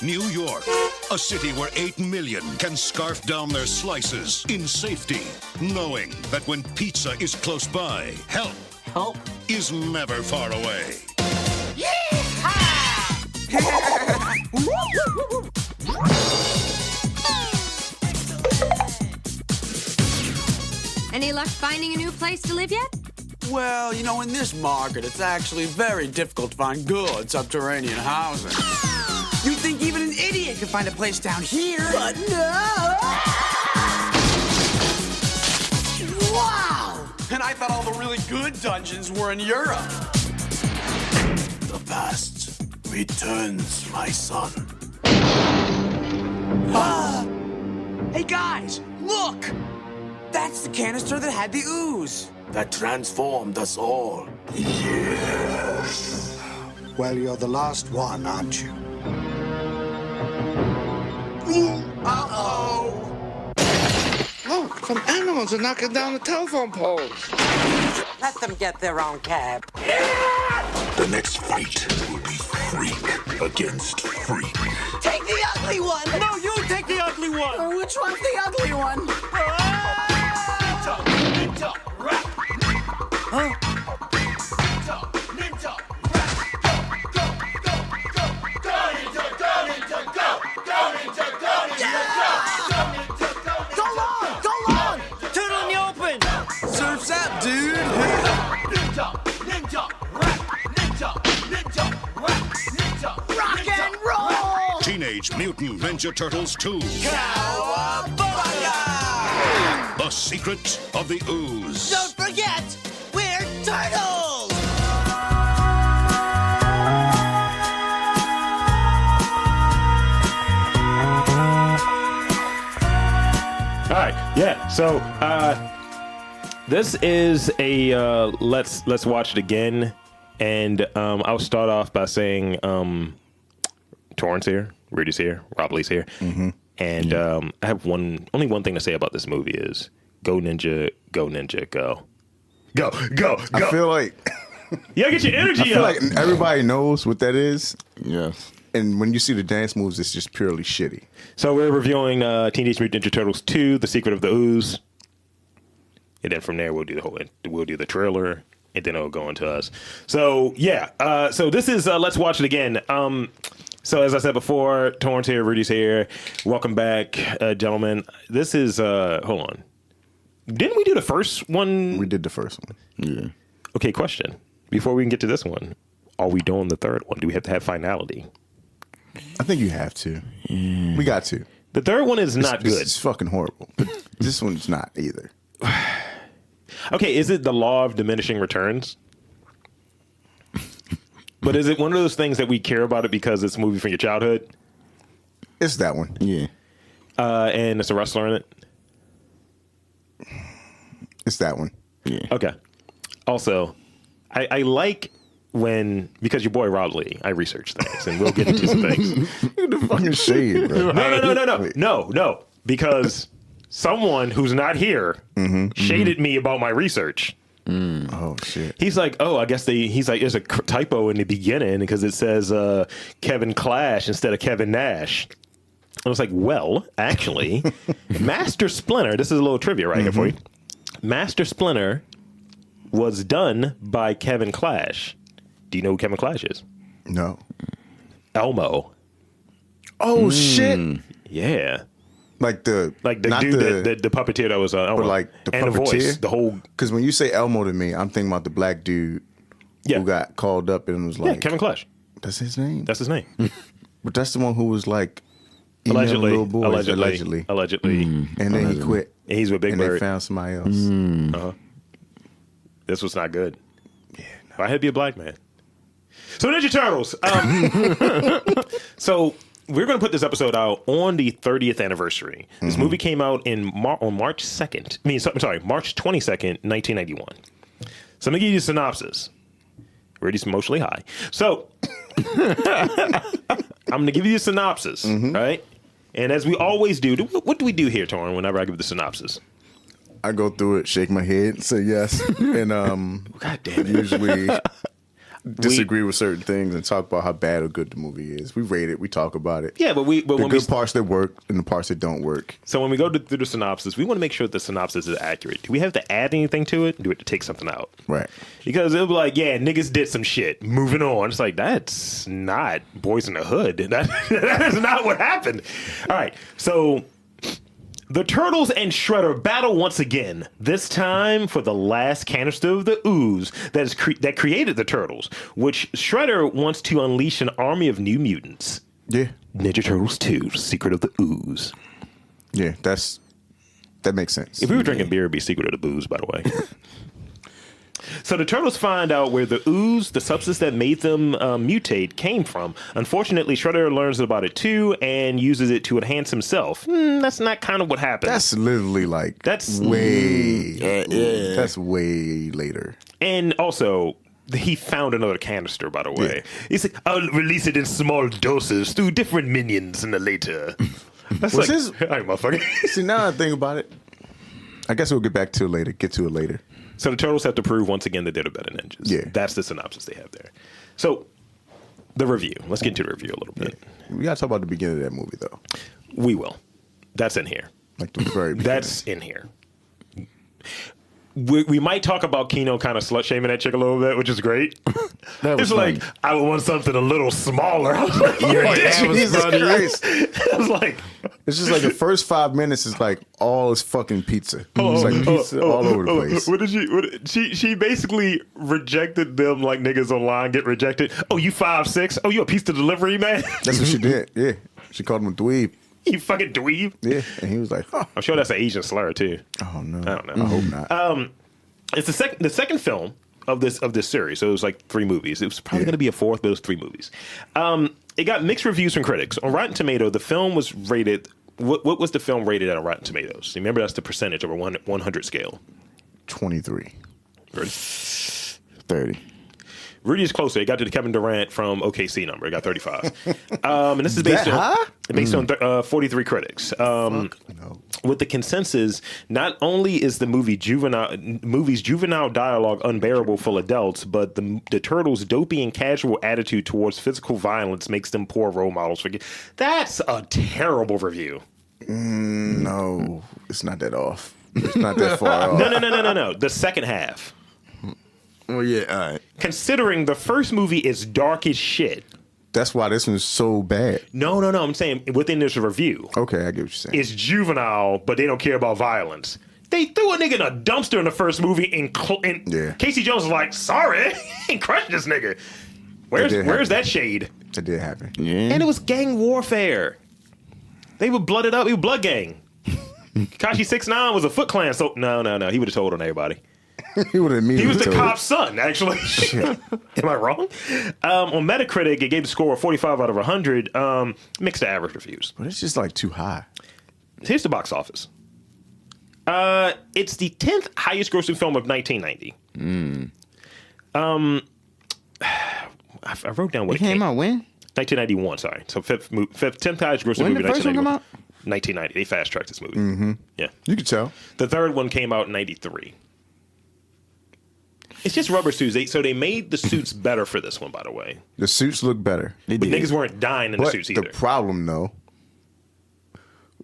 New York, a city where 8 million can scarf down their slices in safety, knowing that when pizza is close by, help is never far away. Any luck finding a new place to live yet? Well, in this market, it's actually very difficult to find good subterranean housing. You'd think even an idiot could find a place down here. But no! Wow! And I thought all the really good dungeons were in Europe. The past returns, my son. Hey, guys, look! That's the canister that had the ooze. That transformed us all. Yes. Well, you're the last one, aren't you? Uh-oh. Look, some animals are knocking down the telephone poles. Let them get their own cab. The next fight will be freak against freak. Take the ugly one! No, you take the ugly one! Which one's the ugly one? Ninja rap! Huh? Ninja rap! Go, go, go, go! Go, ninja, go, ninja, go! Go, ninja, go, ninja, go! Go, ninja, go, ninja, go! Go long! Turtle in the open! Surf's up, dude! Ninja, ninja rap! Ninja, ninja rap! Ninja, Rock and roll! Teenage Mutant Ninja Turtles II. Cowabunga! The Secret of the Ooze. Don't forget, we're turtles! All right, yeah. So this is a let's watch it again, and I'll start off by saying Torin's here, Rudy's here, Robley's here, and I have only one thing to say about this movie is go ninja, go ninja, go, go, go, go. I feel like yeah, get your energy I feel up. like everybody knows what that is. Yes. And when you see the dance moves, it's just purely shitty. So we're reviewing Teenage Mutant Ninja Turtles 2: The Secret of the Ooze, and then from there we'll do the trailer, and then it'll go into us. So yeah, so this is let's watch it again. So as I said before, Torin's here, Rudy's here. Welcome back, gentlemen. This is hold on. Didn't we do the first one? We did the first one. Yeah. Okay, question. Before we can get to this one, are we doing the third one? Do we have to have finality? I think you have to. We got to. The third one is not good. It's fucking horrible. But this one's not either. Okay, is it the law of diminishing returns? But is it one of those things that we care about it because it's a movie from your childhood? It's that one. Yeah. And it's a wrestler in it? It's that one. Yeah. Okay. Also, I like when, because your boy Rob Lee, I research things and we'll get into some things. Look at the fucking shade, bro. No. Because someone who's not here shaded me about my research. Oh, shit. He's like, I guess he's like, there's a typo in the beginning because it says Kevin Clash instead of Kevin Nash. I was like, well, actually, Master Splinter, this is a little trivia right here for you. Master Splinter was done by Kevin Clash. Do you know who Kevin Clash is? No. Elmo. Oh, shit. Yeah. Like the dude, the puppeteer that was Elmo. But like the and puppeteer? the voice, the whole. Because when you say Elmo to me, I'm thinking about the black dude who got called up and was like, Kevin Clash. That's his name? That's his name. But that's the one who was like, allegedly. little boys, allegedly. And then he quit. And he's with Big and Bird. They found somebody else. This was not good. Yeah, no. I had to be a black man. So Ninja Turtles. So we're going to put this episode out on the 30th anniversary. This movie came out on March 2nd. March 22nd, 1991. So I'm going to give you a synopsis. Rudy's emotionally high. So I'm going to give you a synopsis, right? And as we always do, what do we do here, Torin, whenever I give the synopsis? I go through it, shake my head, say yes, and God damn it. usually disagree with certain things and talk about how bad or good the movie is. We rate it. We talk about it. Yeah, but the when good parts that work and the parts that don't work. So when we go through the synopsis, we want to make sure that the synopsis is accurate. Do we have to add anything to it? Do we have to take something out? Right. Because it'll be like, yeah, niggas did some shit. Moving on. It's like, that's not Boys in the Hood. That is not what happened. All right. So the Turtles and Shredder battle once again, this time for the last canister of the ooze that created the Turtles, which Shredder wants to unleash an army of new mutants. Yeah. Ninja Turtles 2, Secret of the Ooze. Yeah, that makes sense. If we were drinking beer, it'd be Secret of the Booze, by the way. So the Turtles find out where the ooze, the substance that made them mutate, came from. Unfortunately, Shredder learns about it too and uses it to enhance himself. That's not kind of what happened. That's literally like that's way later. And also, he found another canister, by the way. Yeah. He's like, I'll release it in small doses through different minions in the later. That's like, all right, motherfucker. See, now I think about it, I guess we'll get to it later. So the Turtles have to prove once again that they're the better ninjas. Yeah. That's the synopsis they have there. So, the review. Let's get into the review a little bit. Yeah. We got to talk about the beginning of that movie, though. We will. That's in here. Like the very beginning. That's in here. We might talk about Keno kind of slut-shaming that chick a little bit, which is great. It's like, I would want something a little smaller. I was like, I was like... It's just like the first 5 minutes is like all is fucking pizza. It's like pizza all over the place. What did she basically rejected them like niggas online get rejected. Oh, you 5'6"? Oh, you a pizza delivery man? That's what she did, yeah. She called him a dweeb. You fucking dweeb? Yeah, and he was like, huh. I'm sure that's an Asian slur too. Oh no. I don't know. I hope not. It's the second film of this series. So it was like 3 movies. It was probably going to be a fourth, but it was 3 movies. It got mixed reviews from critics. On Rotten Tomatoes, the film was rated. What was the film rated at on Rotten Tomatoes? Remember, that's the percentage over 100 scale. 23. 30. Rudy is closer. It got to the Kevin Durant from OKC number. It got 35. And this is based on 43 critics. No. With the consensus, not only is the movie's juvenile dialogue unbearable for adults, but the Turtles' dopey and casual attitude towards physical violence makes them poor role models for kids. That's a terrible review. No, it's not that off. It's not that far off. No. The second half. Oh, yeah, all right. Considering the first movie is dark as shit. That's why this one's so bad. No. I'm saying within this review. Okay, I get what you're saying. It's juvenile, but they don't care about violence. They threw a nigga in a dumpster in the first movie, and Casey Jones was like, sorry, and crushed this nigga. Where's that shade? That did happen. Yeah. And it was gang warfare. They were blooded up. He was blood gang. Kashi 6ix9ine was a Foot Clan, so no. He would have told on everybody. He would have immediately. He was the cop's son, actually. Am I wrong? On Metacritic, it gave the score a 45 out of 100. Mixed to average reviews. But it's just like too high. Here's the box office. It's the 10th highest grossing film of 1990. I wrote down what it came out when? 1991. Sorry, so 10th highest grossing movie. When the first one came out? 1990. They fast tracked this movie. Mm-hmm. Yeah, you could tell. The third one came out in 93. It's just rubber suits. So they made the suits better for this one, by the way. The suits look better. But niggas weren't dying in the suits either. The problem, though,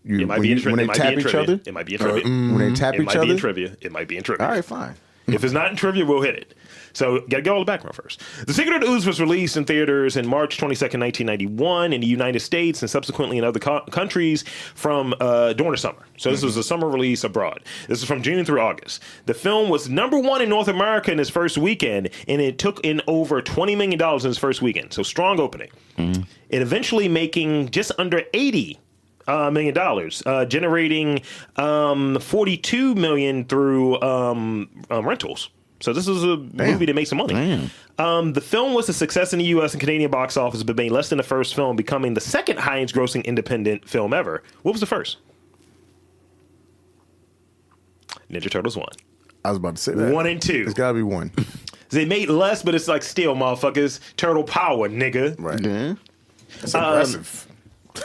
it might be in trivia. When they tap each other? It might be in trivia. When they tap each other? It might be in trivia. It might be in trivia. All right, fine. If it's not in trivia, we'll hit it. So, gotta get all the background first. The Secret of the Ooze was released in theaters in March 22nd, 1991 in the United States and subsequently in other countries from during the summer. So this was a summer release abroad. This is from June through August. The film was number 1 in North America in its first weekend, and it took in over $20 million in its first weekend. So strong opening. It eventually making just under $80 million, generating $42 million through rentals. So this was a movie that made some money. The film was a success in the U.S. and Canadian box office, but made less than the first film, becoming the second highest grossing independent film ever. What was the first? Ninja Turtles 1. I was about to say that. 1 and 2. It's got to be 1. They made less, but it's like still, motherfuckers. Turtle power, nigga. Right. That's impressive.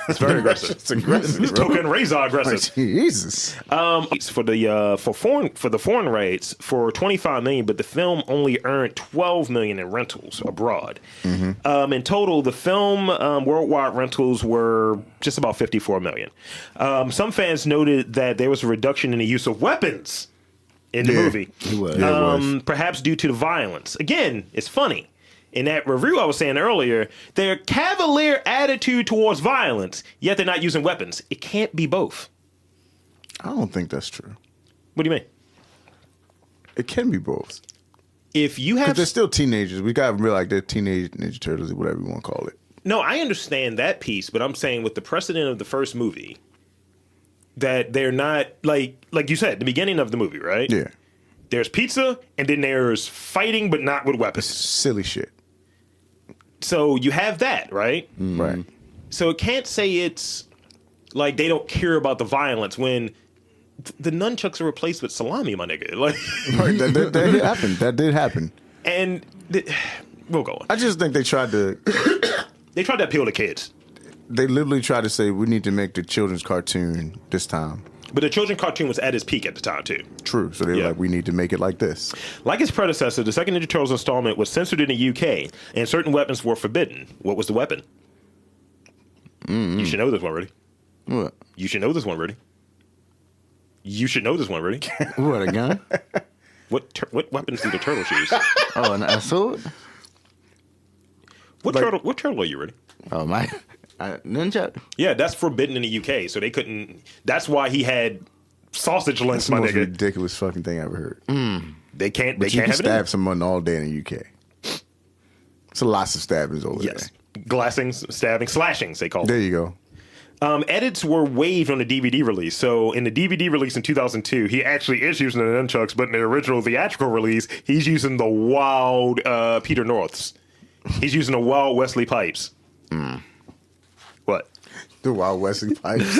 It's very aggressive. It's aggressive. It's token razor aggressive. Jesus. For the foreign rates for $25 million, but the film only earned $12 million in rentals abroad. In total, the film worldwide rentals were just about $54 million. Some fans noted that there was a reduction in the use of weapons in the movie. It was. Perhaps due to the violence. Again, it's funny. In that review I was saying earlier, their cavalier attitude towards violence, yet they're not using weapons. It can't be both. I don't think that's true. What do you mean? It can be both. If you have... Because they're still teenagers. We got to realize they're teenage Ninja Turtles or whatever you want to call it. No, I understand that piece, but I'm saying with the precedent of the first movie, that they're not... Like you said, the beginning of the movie, right? Yeah. There's pizza, and then there's fighting, but not with weapons. Silly shit. So you have that, right? Right. So it can't say it's like they don't care about the violence when the nunchucks are replaced with salami, my nigga. Like, Right, that did happen. That did happen. And we'll go on. I just think they tried to... They tried to appeal to kids. They literally tried to say, we need to make the children's cartoon this time. But the children's cartoon was at its peak at the time, too. True. So they were like, we need to make it like this. Like its predecessor, the second Ninja Turtles installment was censored in the UK, and certain weapons were forbidden. What was the weapon? You should know this one, Rudy. What? You should know this one, Rudy. You should know this one, Rudy. What, a gun? What weapons do the turtles use? Oh, a sword? What turtle are you, Rudy? Oh, my... Nunchuck? Yeah, that's forbidden in the UK, so they couldn't... That's why he had sausage links, That's the my most nigga. ridiculous fucking thing I ever heard. They can't But you can have it in. stab someone all day in the UK. It's a lots of stabbings over Yes. Glassings, stabbing, slashings, they call it. there. There you go. Edits were waived on the DVD release. So in the DVD release in 2002, he actually is using the nunchucks, but in the original theatrical release, he's using the wild Peter Norths. He's using the wild Wesley Pipes. What? The Wild Wesley Pipes.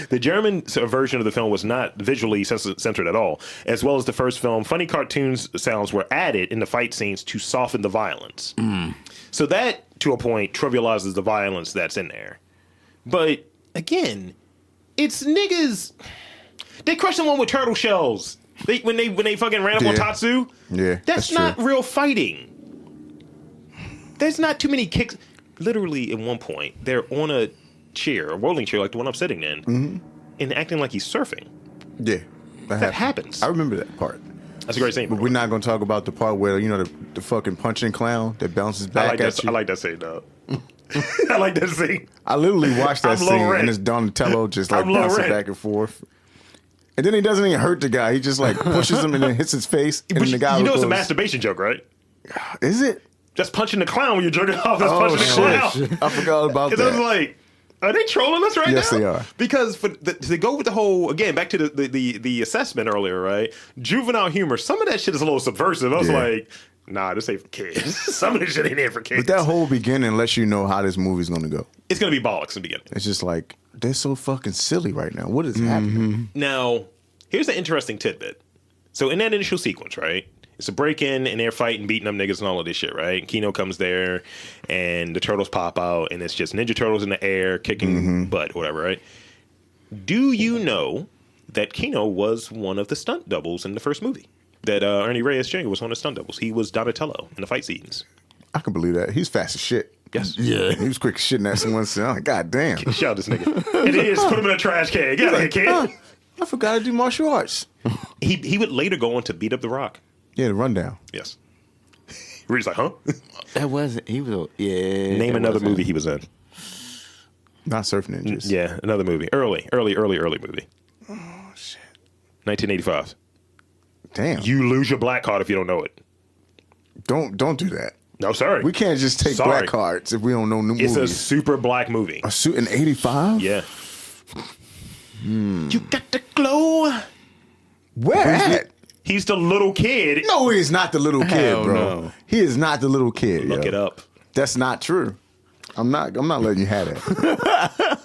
The German version of the film was not visually censored at all. As well as the first film, funny cartoons sounds were added in the fight scenes to soften the violence. So that, to a point, trivializes the violence that's in there. But, again, it's niggas. They crushed someone with turtle shells. When they fucking ran up on Tatsu. Yeah, That's not real fighting. There's not too many kicks. Literally, at one point, they're on a chair, a rolling chair like the one I'm sitting in, and acting like he's surfing. Yeah. That happens. I remember that part. That's a great scene. But we're not going to talk about the part where, you know, the fucking punching clown that bounces back at you. I like that scene, dog. I like that scene. I literally watched that scene, low-rent. and it's Donatello just like I'm bouncing low-rent. back and forth. And then he doesn't even hurt the guy. He just like pushes him and then hits his face. And then the guy You know goes, it's a masturbation joke, right? Is it? Just punching the clown when you're jerking off. That's Oh, punching the clown. shit. I forgot about Because I was that. like, are they trolling us right now? Yes, they are. Because to go with the whole, again, back to the assessment earlier, right? Juvenile humor. Some of that shit is a little subversive. I was like, nah, this ain't for kids. Some of this shit ain't here for kids. But that whole beginning lets you know how this movie's going to go. It's going to be bollocks in the beginning. It's just like, they're so fucking silly right now. What is happening? Now, here's an interesting tidbit. So in that initial sequence, right? It's a break-in, and they're fighting, beating up niggas and all of this shit, right? Kino comes there, and the turtles pop out, and it's just Ninja Turtles in the air, kicking butt, whatever, right? Do you know that Kino was one of the stunt doubles in the first movie? That Ernie Reyes Jr. was one of the stunt doubles. He was Donatello in the fight scenes. I can believe that. He's fast as shit. Yes. Yeah. He was quick as shit in that someone said, God damn. Shout out this nigga. And he just put him in a trash can. Get out of here, kid. I forgot to do martial arts. He would later go on to beat up The Rock. Yeah, the rundown. Yes. Rudy's like, huh? That wasn't. He was. Yeah. Name another movie he was in. Not Surf Ninjas. Yeah, another movie. Early movie. Oh, shit. 1985. Damn. You lose your black card if you don't know it. Don't do that. No, sorry. We can't just take Sorry. black cards if we don't know new It's movies. a super black movie. A suit in 85? Yeah. You got the glow. Where at? He's the little kid. No, he's not the little kid, Hell bro. no. He is not the little kid. Look yo. it up. That's not true. I'm not letting you have that.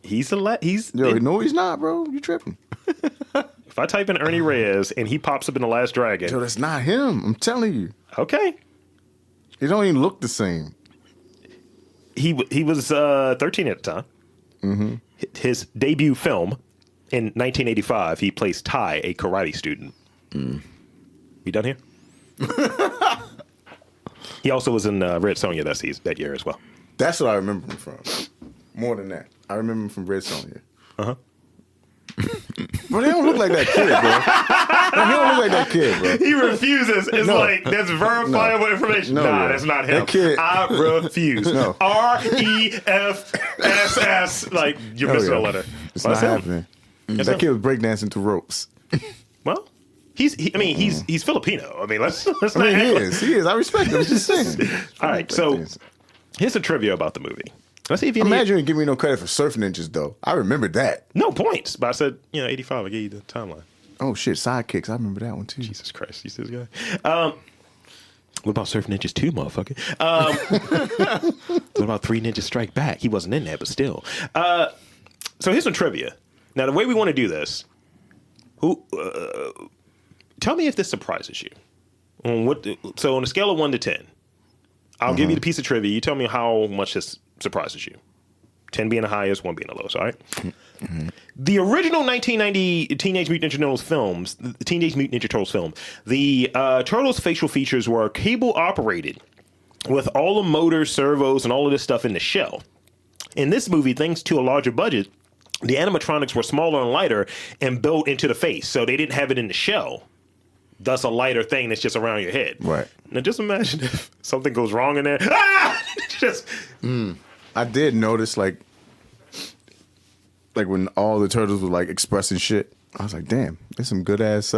He's Yo, no, he's not, bro. You tripping. If I type in Ernie Reyes and he pops up in The Last Dragon. Yo, that's not him. I'm telling you. Okay. He don't even look the same. He was 13 at the time. His debut film in 1985, he plays Tai, a karate student. We done here? He also was in Red Sonja that year as well. That's what I remember him from. More than that, I remember him from Red Sonja. But they don't look like that kid, bro. He don't look like that kid, bro. He refuses. It's like, that's verifiable information. Nah, that's not him. That kid, I refuse. No. REFSS. Like, you're missing a letter. It's not happening. That kid was breakdancing to ropes. Well, he's Filipino. I mean, let's not he is. I respect him. I'm just saying. All right, so here's some trivia about the movie. Let's see if you imagine you didn't give me no credit for Surf Ninjas, though. I remember that. No points, but I said, 85. I gave you the timeline. Oh, shit. Sidekicks. I remember that one, too. Jesus Christ. You see this guy? What about Surf Ninjas 2, motherfucker? What about 3 Ninjas Strike Back? He wasn't in that, but still. So here's some trivia. Now, the way we want to do this, tell me if this surprises you. So on a scale of 1 to 10, I'll give you the piece of trivia. You tell me how much this surprises you. 10 being the highest, 1 being the lowest, all right? The original 1990 Teenage Mutant Ninja Turtles films, the Teenage Mutant Ninja Turtles film, the Turtles' facial features were cable operated with all the motors, servos, and all of this stuff in the shell. In this movie, thanks to a larger budget, the animatronics were smaller and lighter and built into the face, so they didn't have it in the shell. Thus, a lighter thing that's just around your head. Right. Now, just imagine if something goes wrong in there. I did notice, like when all the turtles were like expressing shit. I was like, damn, there's some good ass.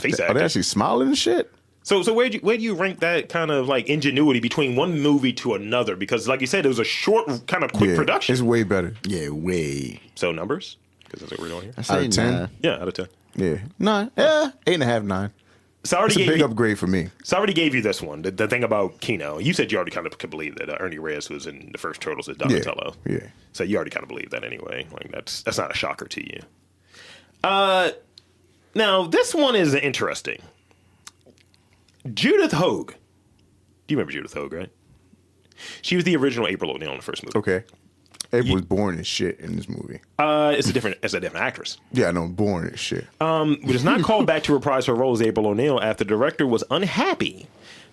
Face are they actually smiling and shit? So where do you rank that kind of like ingenuity between one movie to another? Because, like you said, it was a short, kind of quick production. It's way better. Yeah, way. So numbers, because that's what we're doing here. I say Out of 10? 9. Yeah, out of 10. Yeah, 9. Yeah, 8.5, 9. So it's a big upgrade for me. So I already gave you this one. The thing about Kino, you said you already kind of could believe that Ernie Reyes was in the first Turtles as Donatello. Yeah. So you already kind of believe that anyway. Like that's not a shocker to you. Now this one is interesting. Judith Hoag. Do you remember Judith Hoag, right? She was the original April O'Neil in the first movie. Okay. April was born as shit in this movie. It's a different actress. Yeah, I know, born as shit. But it's not called back to reprise her role as April O'Neil after the director was unhappy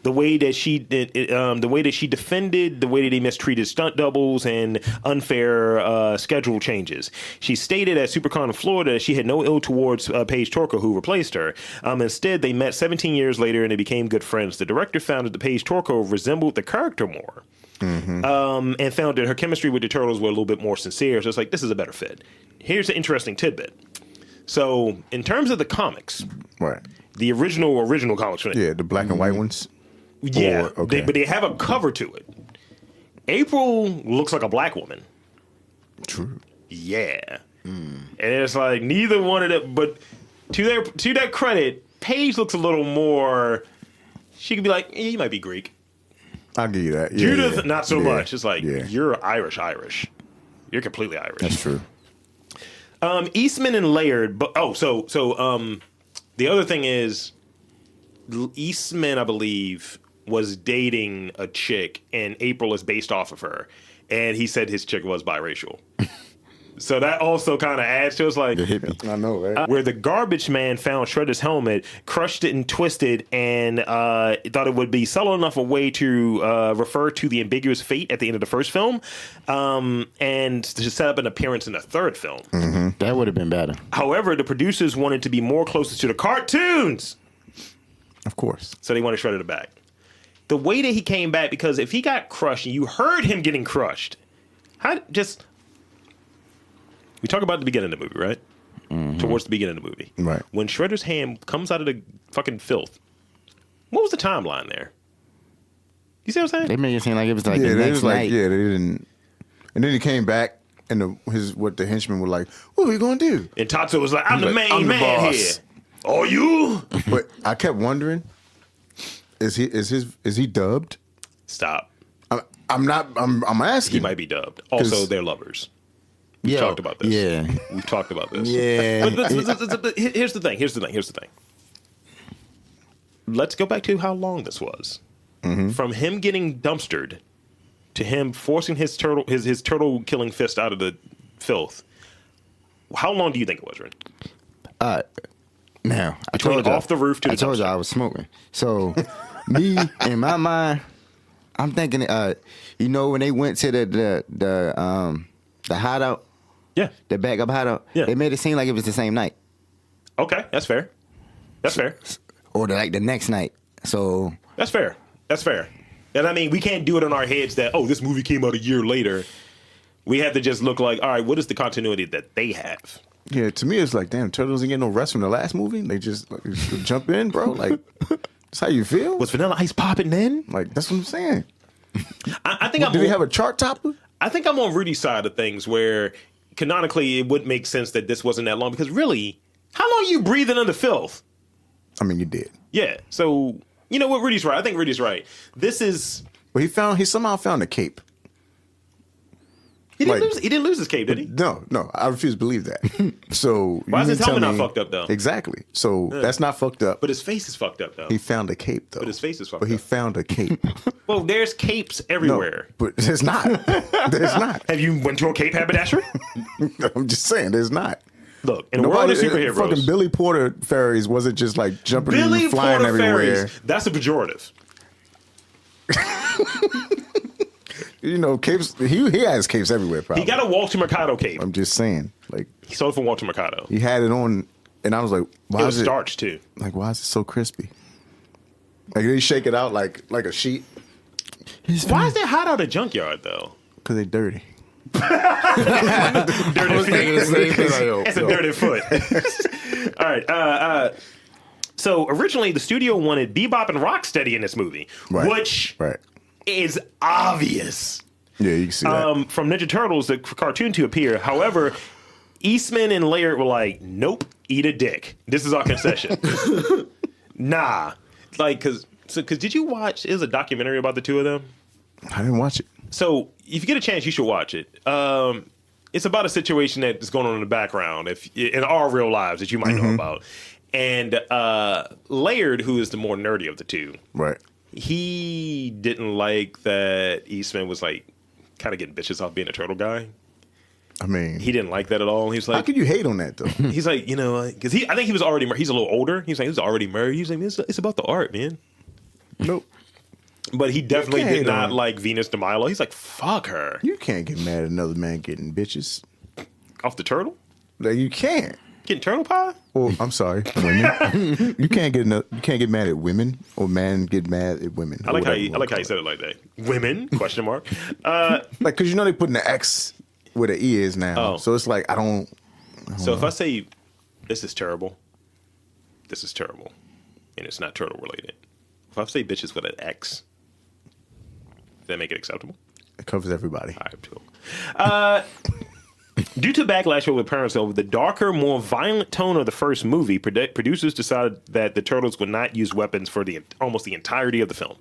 the way that she defended the way that they mistreated stunt doubles and unfair schedule changes. She stated at SuperCon in Florida that she had no ill towards Paige Torko, who replaced her. Instead, they met 17 years later and they became good friends. The director found that the Paige Torko resembled the character more. And found that her chemistry with the Turtles were a little bit more sincere. So it's like, this is a better fit. Here's an interesting tidbit. So, in terms of the comics, right? The original comics, yeah, the black and white ones. Yeah, but they have a cover to it. April looks like a black woman. True. Yeah, and it's like neither one of them. But to their credit, Paige looks a little more. She could be like, you might be Greek. I'll give you that. Yeah, Judith, not so much. It's like, you're Irish. You're completely Irish. That's true. Eastman and Laird, but the other thing is, Eastman, I believe, was dating a chick, and April is based off of her, and he said his chick was biracial. So that also kind of adds to it's like I know, right? Where the garbage man found Shredder's helmet, crushed it and twisted, and thought it would be subtle enough a way to refer to the ambiguous fate at the end of the first film, and to set up an appearance in the third film. That would have been better. However, the producers wanted to be more closer to the cartoons. Of course. So they wanted Shredder back. The way that he came back, because if he got crushed and you heard him getting crushed, we talk about the beginning of the movie, right? Towards the beginning of the movie. Right. When Shredder's hand comes out of the fucking filth, what was the timeline there? You see what I'm saying? They made it seem like it was like the next night. They didn't. And then he came back, and the henchmen were like, "What are we gonna do?" And Tatsu was like, "I'm the main man here." Are you? But I kept wondering, is he dubbed? Stop. I'm not. I'm asking. He might be dubbed. Also, they're lovers. We've talked about this. Yeah. We've talked about this. Yeah. But here's the thing. Let's go back to how long this was. From him getting dumpstered to him forcing his turtle killing fist out of the filth. How long do you think it was, Ren? Now, I Between told you off the roof to the I told you dumpster. I was smoking. So, me, in my mind, I'm thinking, when they went to the hideout, Yeah. the backup hideout, Yeah. they made it seem like it was the same night. Okay, that's fair. That's fair. Or the next night. So, That's fair. That's fair. And I mean, we can't do it in our heads that, this movie came out a year later. We have to just look like, all right, what is the continuity that they have? Yeah, to me, it's like, damn, Turtles didn't get no rest from the last movie. They just jump in, bro. Like, that's how you feel? Was Vanilla Ice popping then? Like, that's what I'm saying. I think Did he have a chart topper? I think I'm on Rudy's side of things where canonically it wouldn't make sense that this wasn't that long because really, how long are you breathing under filth? I mean, you did. Yeah. So, you know what? Rudy's right. I think Rudy's right. This is... But he somehow found a cape. He didn't lose his cape, did he? No, I refuse to believe that. So why is you his mean to helmet tell not me- fucked up though? Exactly. So that's not fucked up. But his face is fucked up though. He found a cape though. But his face is fucked But he up. found a cape. Well, there's capes everywhere. No, but there's not. There's not. Have you went to a cape haberdashery? I'm just saying, there's not. Look, in the world of superheroes, fucking Billy Porter fairies wasn't just like jumping Billy and flying Porter everywhere. fairies. That's a pejorative. You know, capes. He has capes everywhere. Probably. He got a Walter Mercado cape. I'm just saying, like He sold it from Walter Mercado. he had it on, and I was like, why It was is it starch too. like? Why is it so crispy? Like they shake it out like a sheet Why is that hot out of junkyard though? because they dirty. Dirty feet. It's a dirty foot. All right. So originally the studio wanted Bebop and Rocksteady in this movie, Right. which Right. is obvious. Yeah, you can see that. From Ninja Turtles, the cartoon to appear. However, Eastman and Laird were like, nope, eat a dick. This is our concession. Nah. Like, cause did you watch, it was a documentary about the two of them? I didn't watch it. So if you get a chance, you should watch it. It's about a situation that is going on in the background, in our real lives that you might know about. And Laird, who is the more nerdy of the two, Right. he didn't like that Eastman was like kind of getting bitches off being a turtle guy. I mean, He didn't like that at all. He's how like, could you hate on that though? he's like, because I think he was already married. He's a little older. He's like, he was already married. He's like, it's about the art, man. Nope. But he definitely can't did hate not on- like Venus de Milo. He's like, fuck her. You can't get mad at another man getting bitches. Off the turtle? Like you can't. Getting turtle pie? Well, I'm sorry, women. You can't get mad at women, or men get mad at women. I like how you said it like that. Women? Question mark. Like, because they putting the X where the E is now. Oh. So it's like I don't So if I say this is terrible, and it's not turtle related. If I say bitches with an X, does that make it acceptable? It covers everybody. All right, cool. Due to backlash over parents over the darker, more violent tone of the first movie, producers decided that the Turtles would not use weapons for almost the entirety of the film.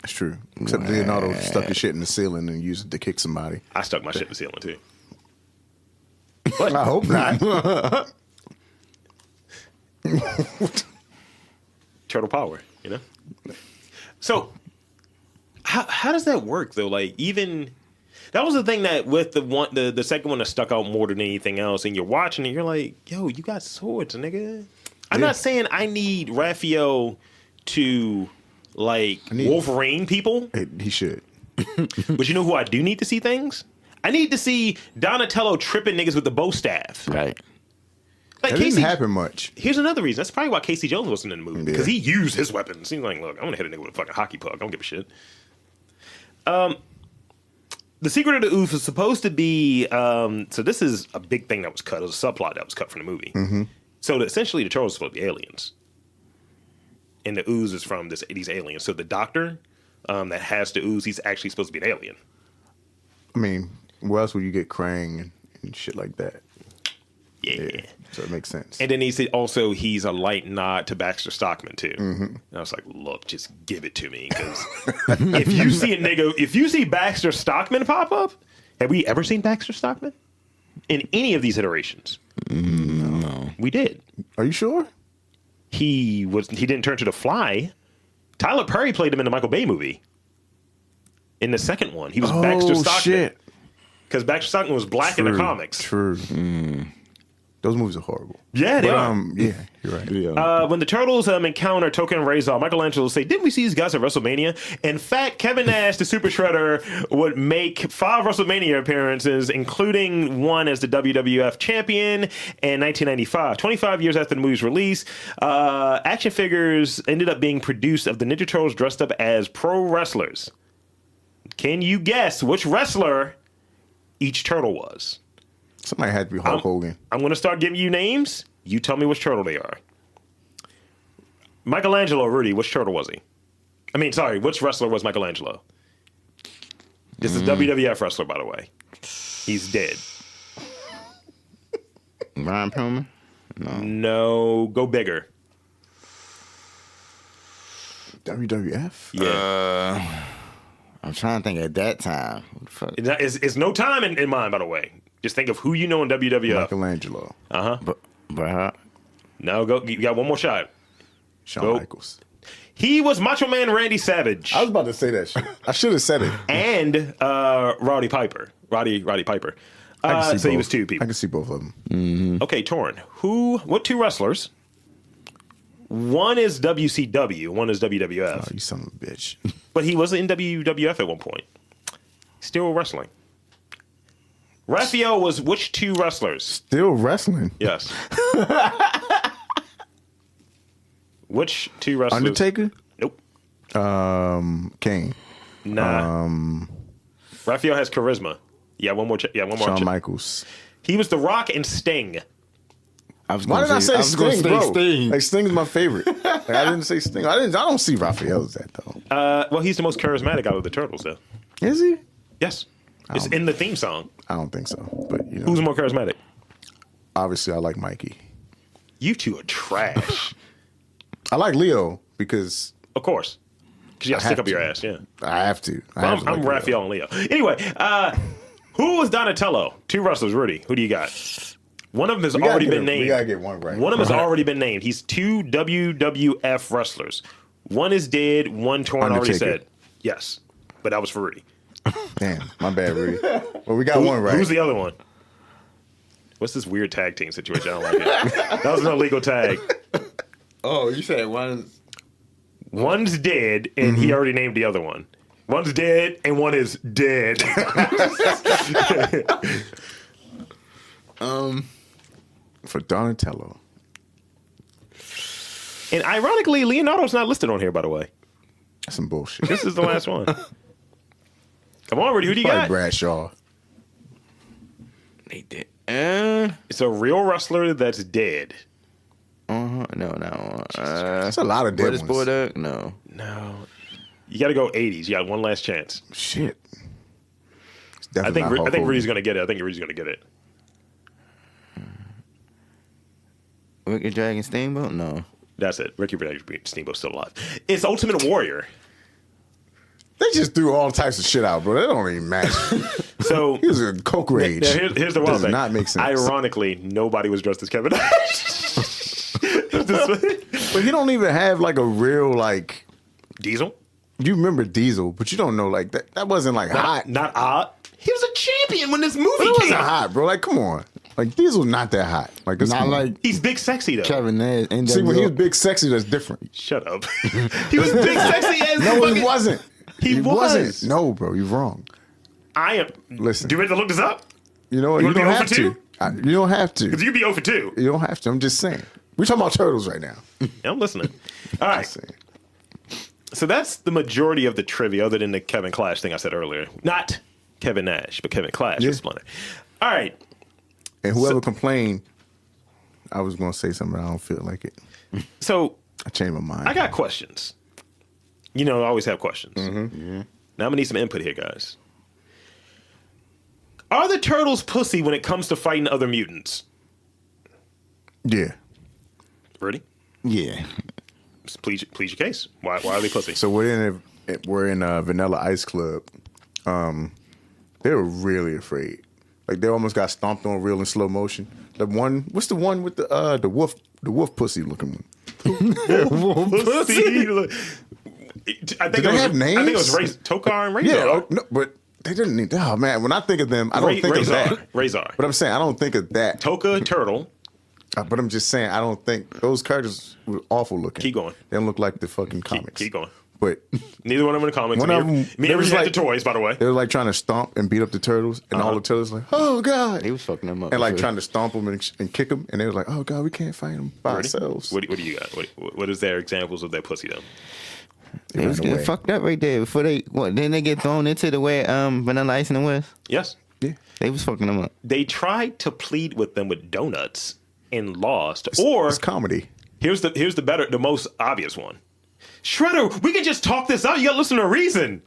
That's true. Except Leonardo stuck his shit in the ceiling and used it to kick somebody. I stuck my shit in the ceiling too. I hope not. Turtle power, you know. So, how does that work though? Like, even that was the thing that with the second one that stuck out more than anything else, and you're watching it, you're like, yo, you got swords, nigga. I'm not saying I need Raphael to like Wolverine people. He should. But you know who I do need to see things? I need to see Donatello tripping niggas with the bow staff. Right. Like That didn't happen much. Here's another reason. That's probably why Casey Jones wasn't in the movie. Because he used his weapons. He's like, look, I'm gonna hit a nigga with a fucking hockey puck. I don't give a shit. The Secret of the Ooze was supposed to be so this is a big thing that was cut. It was a subplot that was cut from the movie. So essentially the Turtles are supposed to be aliens. And the Ooze is from these aliens. So the doctor that has the Ooze, he's actually supposed to be an alien. I mean, where else would you get Krang and shit like that? Yeah. So it makes sense. And then he's a light nod to Baxter Stockman too. And I was like, look, just give it to me, because if you see Baxter Stockman pop up, have we ever seen Baxter Stockman in any of these iterations? No. We did. Are you sure? He didn't turn to the Fly. Tyler Perry played him in the Michael Bay movie. In the second one, he was Baxter Stockman. Shit. Because Baxter Stockman was black in the comics. True. Those movies are horrible. Yeah, they are. Yeah, you're right. Yeah. When the Turtles encounter Token and Razor, Michelangelo say, "Didn't we see these guys at WrestleMania?" In fact, Kevin Nash, the Super Shredder, would make 5 WrestleMania appearances, including one as the WWF champion in 1995. 25 years after the movie's release, action figures ended up being produced of the Ninja Turtles dressed up as pro wrestlers. Can you guess which wrestler each turtle was? Somebody had to be Hulk Hogan. I'm going to start giving you names. You tell me which turtle they are. Michelangelo, Rudy, which turtle was he? I mean, sorry, which wrestler was Michelangelo? This is WWF wrestler, by the way. He's dead. Ron Perlman? No, go bigger. WWF? Yeah. I'm trying to think at that time. What the fuck? It's no time in mind, by the way. Just think of who you know in WWF. Michelangelo. Bret Hart? No, go. You got one more shot. Shawn Michaels. He was Macho Man Randy Savage. I was about to say that shit. I should have said it. And Roddy Piper. Roddy Piper. So he was 2 people. I can see both of them. Mm-hmm. Okay, Torin. What 2 wrestlers? One is WCW, one is WWF. Oh, you son of a bitch. But he was in WWF at one point. Still wrestling. Raphael was which 2 wrestlers? Still wrestling? Yes. Which 2 wrestlers? Undertaker? Nope. Kane. Nah. Raphael has charisma. Yeah, one more. Shawn Michaels. He was The Rock and Sting. Why did I say Sting, bro? Sting. Like, Sting's my favorite. Like, I didn't say Sting. I don't see Raphael as that, though. Well, he's the most charismatic out of the Turtles, though. Is he? Yes. It's in the theme song. I don't think so. But you know, who's more charismatic? Obviously, I like Mikey. You 2 are trash. I like Leo because... Of course. Because you got to stick up your ass, yeah. I have to. I'm Raphael and Leo. Anyway, who was Donatello? 2 wrestlers, Rudy. Who do you got? One of them has already been named. We got to get one right. One of them has already been named. He's 2 WWF wrestlers. One is dead. One Torin already said. Yes. But that was for Rudy. Damn, my bad, Rudy. Well, we got one right. Who's the other one? What's this weird tag team situation? I don't like it. That was an illegal tag. Oh, you said one's dead, and he already named the other one. One's dead, and one is dead. For Donatello. And ironically, Leonardo's not listed on here, by the way. That's some bullshit. This is the last one. Come on, Rudy. Who do you got? Bradshaw. They did. It's a real wrestler that's dead. No. That's a lot of dead ones. No. You got to go 80s. You got one last chance. Shit. I think Rudy's going to get it. Ricky Dragon Steamboat? No. That's it. Ricky Steamboat's still alive. It's Ultimate Warrior. They just threw all types of shit out, bro. That don't even matter. So he was a coke rage. Here's the wild thing. Does not make sense. Ironically, nobody was dressed as Kevin Nash. But he don't even have like a real like Diesel. You remember Diesel, but you don't know like that. That wasn't like hot. Not hot. He was a champion when this movie came. It wasn't hot, bro. Like, come on. Like Diesel's not that hot. Like it's not like he's big sexy though. Kevin Nash. See, when he was big sexy, that's different. Shut up. He was big sexy as no, he wasn't. He wasn't. No, bro, you're wrong. I am. Listen. Do you ready to look this up? You know what? You don't have to. You don't have to. Because you'd be 0 for 2. You don't have to. I'm just saying. We're talking about turtles right now. Yeah, I'm listening. All right. So that's the majority of the trivia, other than the Kevin Clash thing I said earlier. Not Kevin Nash, but Kevin Clash with Splinter. All right. And whoever complained, I was going to say something, but I don't feel like it. So I changed my mind. I got questions. You know, I always have questions. Mm-hmm. Yeah. Now I'm going to need some input here, guys. Are the turtles pussy when it comes to fighting other mutants? Yeah. Ready? Yeah. Please your case. Why are they pussy? So we're in a Vanilla Ice Club. They were really afraid. Like they almost got stomped on real in slow motion. The one, what's the one with the wolf pussy looking one? Pussy. I think Did they have names? I think it was Tokar and Razor. Yeah, no, but They didn't need. Oh man, when I think of them, I don't think of that. Razor. But I'm saying I don't think of that. Toka Turtle. But I'm just saying I don't think those characters were awful looking. Keep going. They don't look like the fucking comics. Keep going. But neither one of them in the comics. One of them, it was like the toys, by the way. They were like trying to stomp and beat up the turtles, and all the turtles like, oh god, He was fucking them up. and like trying to stomp them and kick them, and they were like, oh god, we can't fight them by ourselves. What do you got? What is their examples of their pussy though? They was getting fucked up right there before they. What? Then they get thrown into the way Vanilla Ice in the West. Yes. Yeah. They was fucking them up. They tried to plead with them with donuts and lost. Or it's comedy. Here's the most obvious one. Shredder, we can just talk this out. You gotta listen to reason.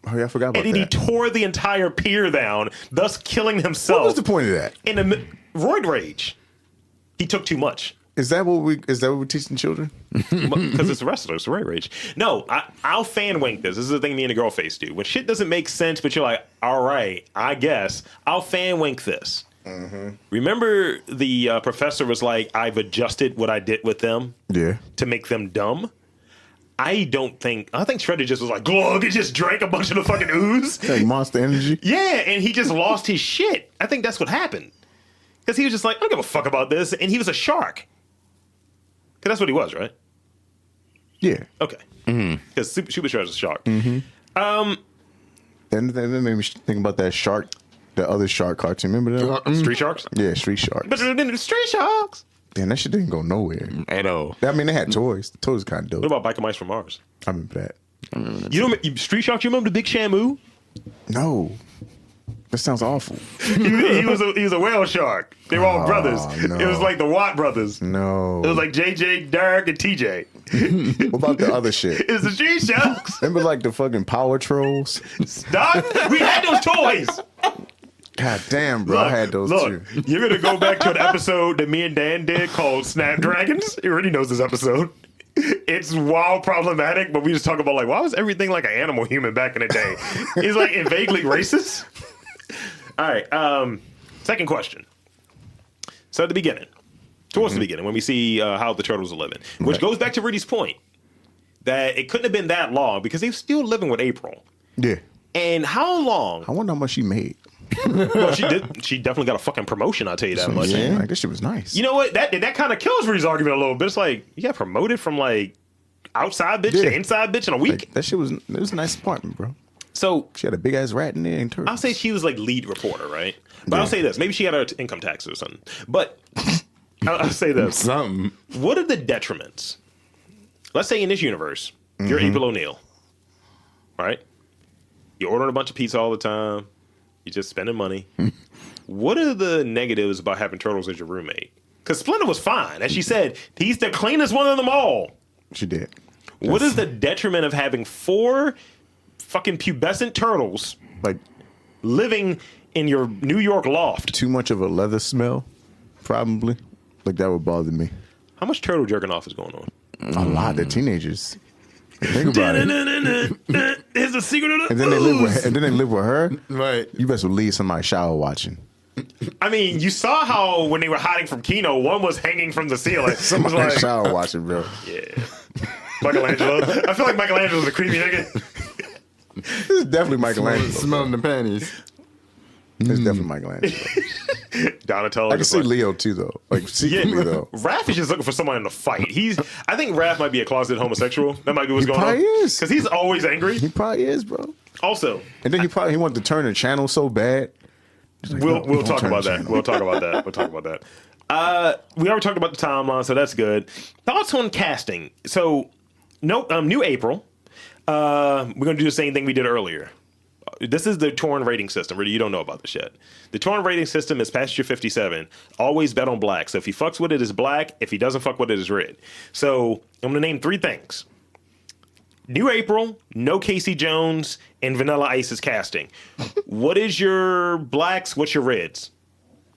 Oh yeah, I forgot about and that. And he tore the entire pier down, thus killing himself. What was the point of that? In the roid rage. He took too much. Is that what we're teaching children? Because it's wrestler, it's roid rage. No, I'll fan wink this. This is the thing me and the girl face do. When shit doesn't make sense, but you're like, all right, I guess I'll fan wink this. Mm-hmm. Remember the professor was like, I've adjusted what I did with them to make them dumb. I think Shredder just was like, glug, he just drank a bunch of the fucking ooze. Like Monster Energy? Yeah, and he just lost his shit. I think that's what happened. Because he was just like, I don't give a fuck about this. And he was a shark. Because that's what he was, right? Yeah. Okay. Because Super Shredder's a shark. Mm-hmm. Then that made me think about that shark, the other shark cartoon. Remember that? Street Sharks? Yeah, Street Sharks. But the Street Sharks. Damn, that shit didn't go nowhere. At all. I mean, they had toys. The toys kind of dope. What about Biker Mice from Mars? I remember that. You don't Street Sharks? You remember the Big Shamu? No. That sounds awful. he was a whale shark. They were all brothers. No. It was like the Watt brothers. No. It was like JJ, Derek, and TJ. What about the other shit? It was the Street Sharks. Remember like the fucking Power Trolls? Stop. We had those toys. God damn, bro. I had those too. You're going to go back to an episode that me and Dan did called Snapdragons. He already knows this episode. It's wild problematic, but we just talk about like, why was everything like an animal human back in the day? He's like vaguely racist. All right. Second question. So at the beginning, towards the beginning, when we see how the turtles are living, which goes back to Rudy's point that it couldn't have been that long because they were still living with April. Yeah. And how long? I wonder how much she made. Well, she did. She definitely got a fucking promotion. I'll tell you that much. Yeah, I guess she was nice. You know what? That kind of kills Rudy's argument a little bit. It's like you got promoted from like outside bitch to inside bitch in a week. Like, that shit was a nice apartment, bro. So she had a big ass rat in there and turtles. I'll say she was like lead reporter, right? But I'll say this: maybe she had her income taxes or something. But I'll say this: something. What are the detriments? Let's say in this universe, you're April O'Neil, right? You're ordering a bunch of pizza all the time. You're just spending money. What are the negatives about having turtles as your roommate? Because Splinter was fine. As she said, he's the cleanest one of them all. She did. What is the detriment of having 4 fucking pubescent turtles like living in your New York loft? Too much of a leather smell, probably. Like that would bother me. How much turtle jerking off is going on? A lot. They're teenagers. Think about it. Here's the secret of the and then they live with her. Right. You best believe somebody shower watching. I mean, you saw how when they were hiding from Kino, one was hanging from the ceiling. Somebody was like, shower watching, bro. Yeah. Michelangelo. I feel like Michelangelo's a creepy nigga. This is definitely Michelangelo. Smelling the panties. It's definitely Michelangelo. Donatello. I can see Leo too, though. Like secretly, though. Raph is just looking for someone to fight. I think Raph might be a closeted homosexual. That might be what's going on. He probably is. Because he's always angry. He probably is, bro. Also, and then he wanted to turn the channel so bad. Like, we'll talk about that. We'll talk about that. We already talked about the timeline, so that's good. Thoughts on casting? So, new April. We're gonna do the same thing we did earlier. This is the Torin rating system. Really, you don't know about this yet. The Torin rating system is past your 57. Always bet on black. So if he fucks with it, it's black. If he doesn't fuck with it, it's red. So I'm going to name 3 things. New April, no Casey Jones, and Vanilla Ice's casting. What is your blacks? What's your reds?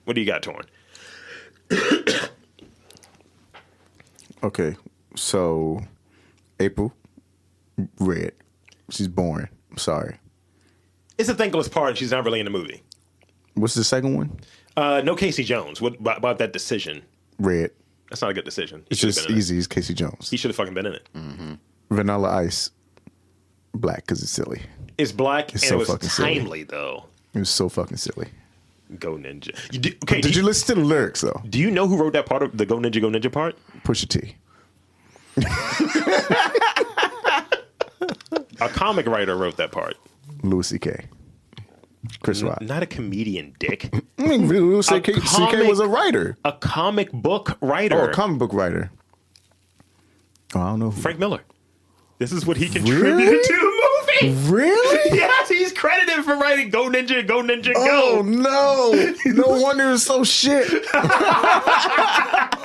What do you got, Torin? Okay, so April, red. She's boring. I'm sorry. It's a thankless part. She's not really in the movie. What's the second one? No Casey Jones. What about that decision? Red. That's not a good decision. It's just easy. It's Casey Jones. He should have fucking been in it. Vanilla Ice, black because it's silly. It's black, It's and so it was fucking silly. timely, though. It was so fucking silly. Go Ninja. Did you listen to the lyrics, though? Do you know who wrote that part of the Go Ninja part? Pusha T. A comic writer wrote that part. Louis C.K. Chris Rock. Not a comedian, dick. I mean, Louis C.K. was a writer. A comic book writer. Oh, a comic book writer. Oh, I don't know. Frank Miller. This is what he contributed to the movie. Really? Yes, he's credited for writing Go Ninja, Go Ninja, Oh, Go. no. No wonder it's so shit.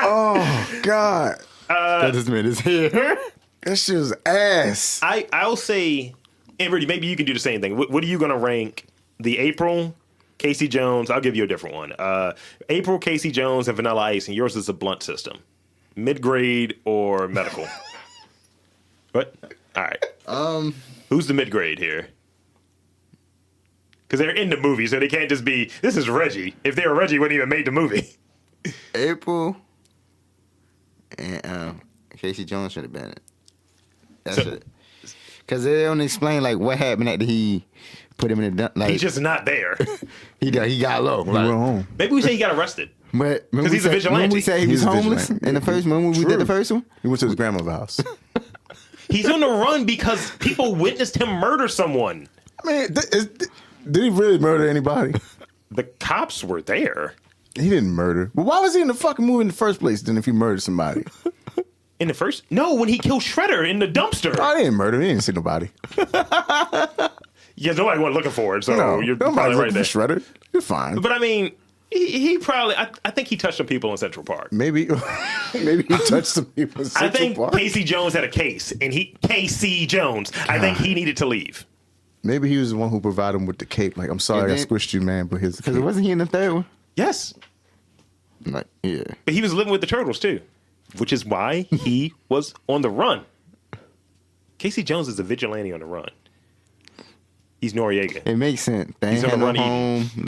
Oh, God. That just made his hair. That shit was ass. I'll say, and Rudy, maybe you can do the same thing. What are you going to rank the April, Casey Jones? I'll give you a different one. April, Casey Jones, and Vanilla Ice, and yours is a blunt system. Mid-grade or medical? What? All right. Who's the mid-grade here? Because they're in the movie, so they can't just be, this is Reggie. If they were Reggie, wouldn't even made the movie. April and Casey Jones should have been it. That's it. Because they don't explain like what happened after he put him in the dump. Like, He's just not there. he got low. He went home. Maybe we say he got arrested. But Because he's a vigilante. When we say he was He's a homeless vigilante. in the first one, when we did the first one, He went to his grandmother's house. He's on the run because people witnessed him murder someone. I mean, did he really murder anybody? The cops were there. He didn't murder. But why was he in the fucking movie in the first place then if he murdered somebody? In the first? No, when he killed Shredder in the dumpster. Oh, they didn't murder him. He didn't see nobody. Yeah, nobody went looking for it, so No, you're nobody's probably right looking there. for Shredder. You're fine. But I mean, he probably, I think he touched some people in Central Park. Maybe he touched some people in I Central think Park. Casey Jones had a case, and Casey Jones, I think he needed to leave. Maybe he was the one who provided him with the cape. Like, I'm sorry I then- squished you, man, but here's the because cape. wasn't he in the third one? Yes, Like, yeah. but he was living with the Turtles too, which is why he was on the run. Casey Jones is a vigilante on the run. He's Noriega. It makes sense. They He's ain't on had the no run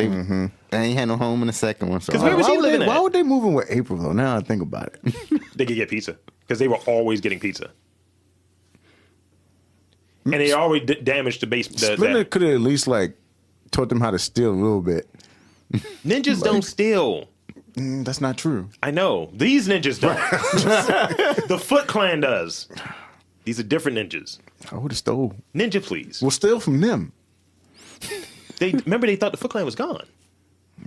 home. They ain't had no home in the second one. So 'Cause where was he living at? Why would they move in with April, though? Now I think about it. They could get pizza because they were always getting pizza, and they always damaged the base. Splinter could have at least, like, taught them how to steal a little bit. Ninjas don't steal. That's not true. I know. These ninjas don't. The Foot Clan does. These are different ninjas. I would have stole. Ninja, please. We'll steal from them. Remember they thought the Foot Clan was gone.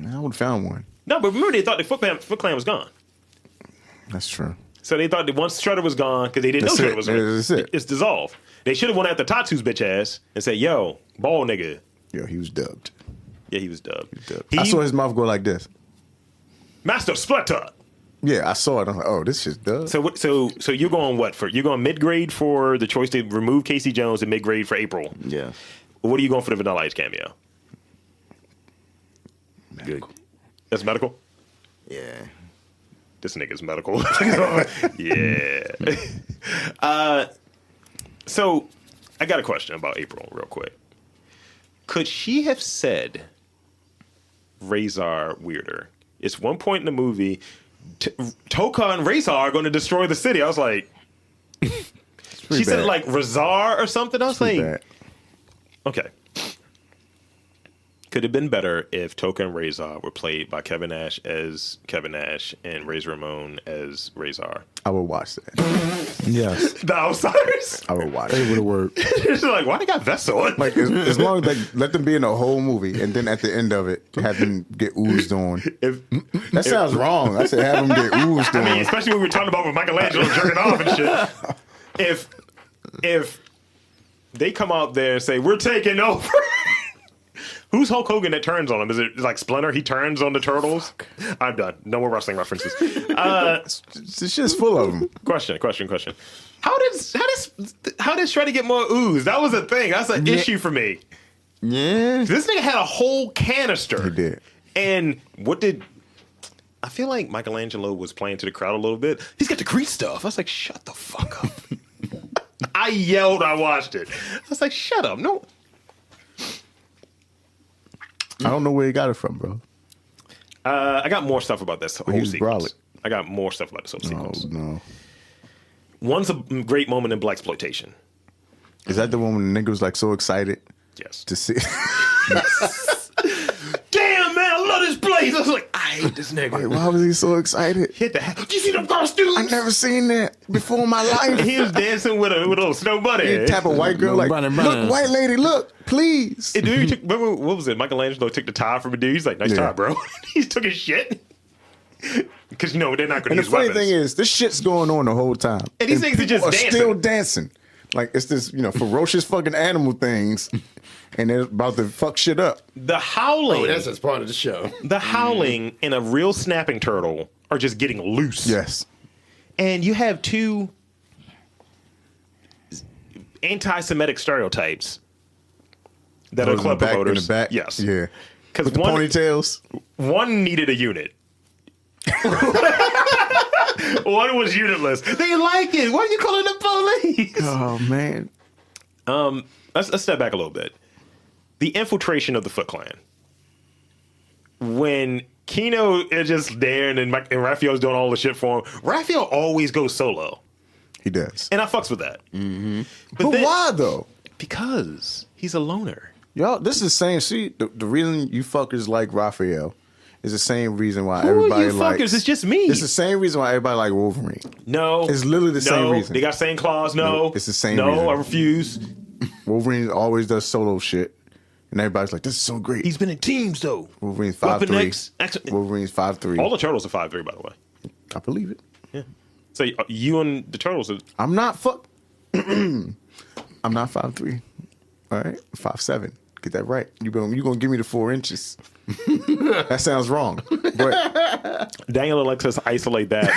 I would have found one. No, but remember they thought the Foot Clan was gone. That's true. So they thought that once Shredder was gone, because they didn't That's know it. Shredder was gone. That's it. It's dissolved. They should have went after Tatsu's bitch ass and said, yo, ball nigga. Yo, he was dubbed. Yeah, he was dubbed. I saw his mouth go like this. Master Splinter. Yeah, I saw it. I'm like, oh, this shit's dubbed. So you're going what for? You're going mid grade for the choice to remove Casey Jones and mid grade for April. yeah. What are you going for the Vanilla Ice cameo? Good. That's medical? Yeah. This nigga's medical. Yeah. So I got a question about April real quick. Could she have said Razor weirder? It's one point in the movie, Toka and Razor are going to destroy the city. I was like, she said it like Razar or something. I was like, Bad. okay. Could have been better if Toka and Razor were played by Kevin Nash as Kevin Nash and Razor Ramon as Razor. I would watch that. Yes. The Outsiders. I would watch it. It would have worked. It's like, why they got vests on? Like, as long as they let them be in the whole movie, and then at the end of it, have them get oozed on. That sounds wrong. I said have them get oozed on. I mean, especially when we were talking about with Michelangelo jerking off and shit. If they come out there and say, we're taking over. Who's Hulk Hogan that turns on him? Is it like Splinter? He turns on the Turtles? I'm done. No more wrestling references. This shit's full of them. Question. How did Shredder get more ooze? That was a thing. That's an issue for me. Yeah. This nigga had a whole canister. He did. And I feel like Michelangelo was playing to the crowd a little bit. He's got the Greek stuff. I was like, shut the fuck up. I yelled, I watched it. I was like, shut up. No. I don't know where he got it from, bro. I got more stuff about this whole He was sequence. brolic. I got more stuff about this whole Oh, sequence. no. One's a great moment in blaxploitation. Is that the one when the nigga was like so excited? Yes. To see. Damn, man, I love this place. I was like, I hate this nigga. Wait, why was he so excited? Hit the Do you see them costumes? I never seen that before in my life. He was dancing with a little snow bunny. He tap a white girl like, Bunny. look, white lady, look, please. Hey, dude, remember, what was it? Michelangelo took the tie from a dude. He's like, nice tie, bro. He took his shit. Because, they're not going to use And the funny weapons. thing is, this shit's going on the whole time. And these things are just dancing. Still dancing. Like, it's this, ferocious fucking animal things. And they're about to fuck shit up. The howling. Oh, that's just part of the show. The howling and a real snapping turtle are just getting loose. Yes. And you have two anti-Semitic stereotypes that are club promoters. In the back? Yes. Yeah. Because the ponytails. One needed a unit. One was unitless. They like it. Why are you calling the police? Oh, man. Let's step back a little bit. The infiltration of the Foot Clan. When Kino is just there and Raphael's doing all the shit for him, Raphael always goes solo. He does. And I fucks with that. Mm-hmm. But why, though? Because he's a loner. Y'all, this is the same. See, the reason you fuckers like Raphael is the same reason why Who everybody are you likes. fuckers? It's just me. It's the same reason why everybody like Wolverine. No. It's literally the same reason. They got same claws. No. It's the same reason. reason. I refuse. Wolverine always does solo shit. And everybody's like, this is so great. He's been in teams, though. Wolverine's Weapon 5'3". X. Wolverine's 5'3". All the Turtles are 5'3", by the way. I believe it. Yeah. So you and the Turtles are... I'm not I'm not 5'3". All right? 5'7". Get that right. You're gonna give me the 4 inches. That sounds wrong. But Daniel lets us isolate that.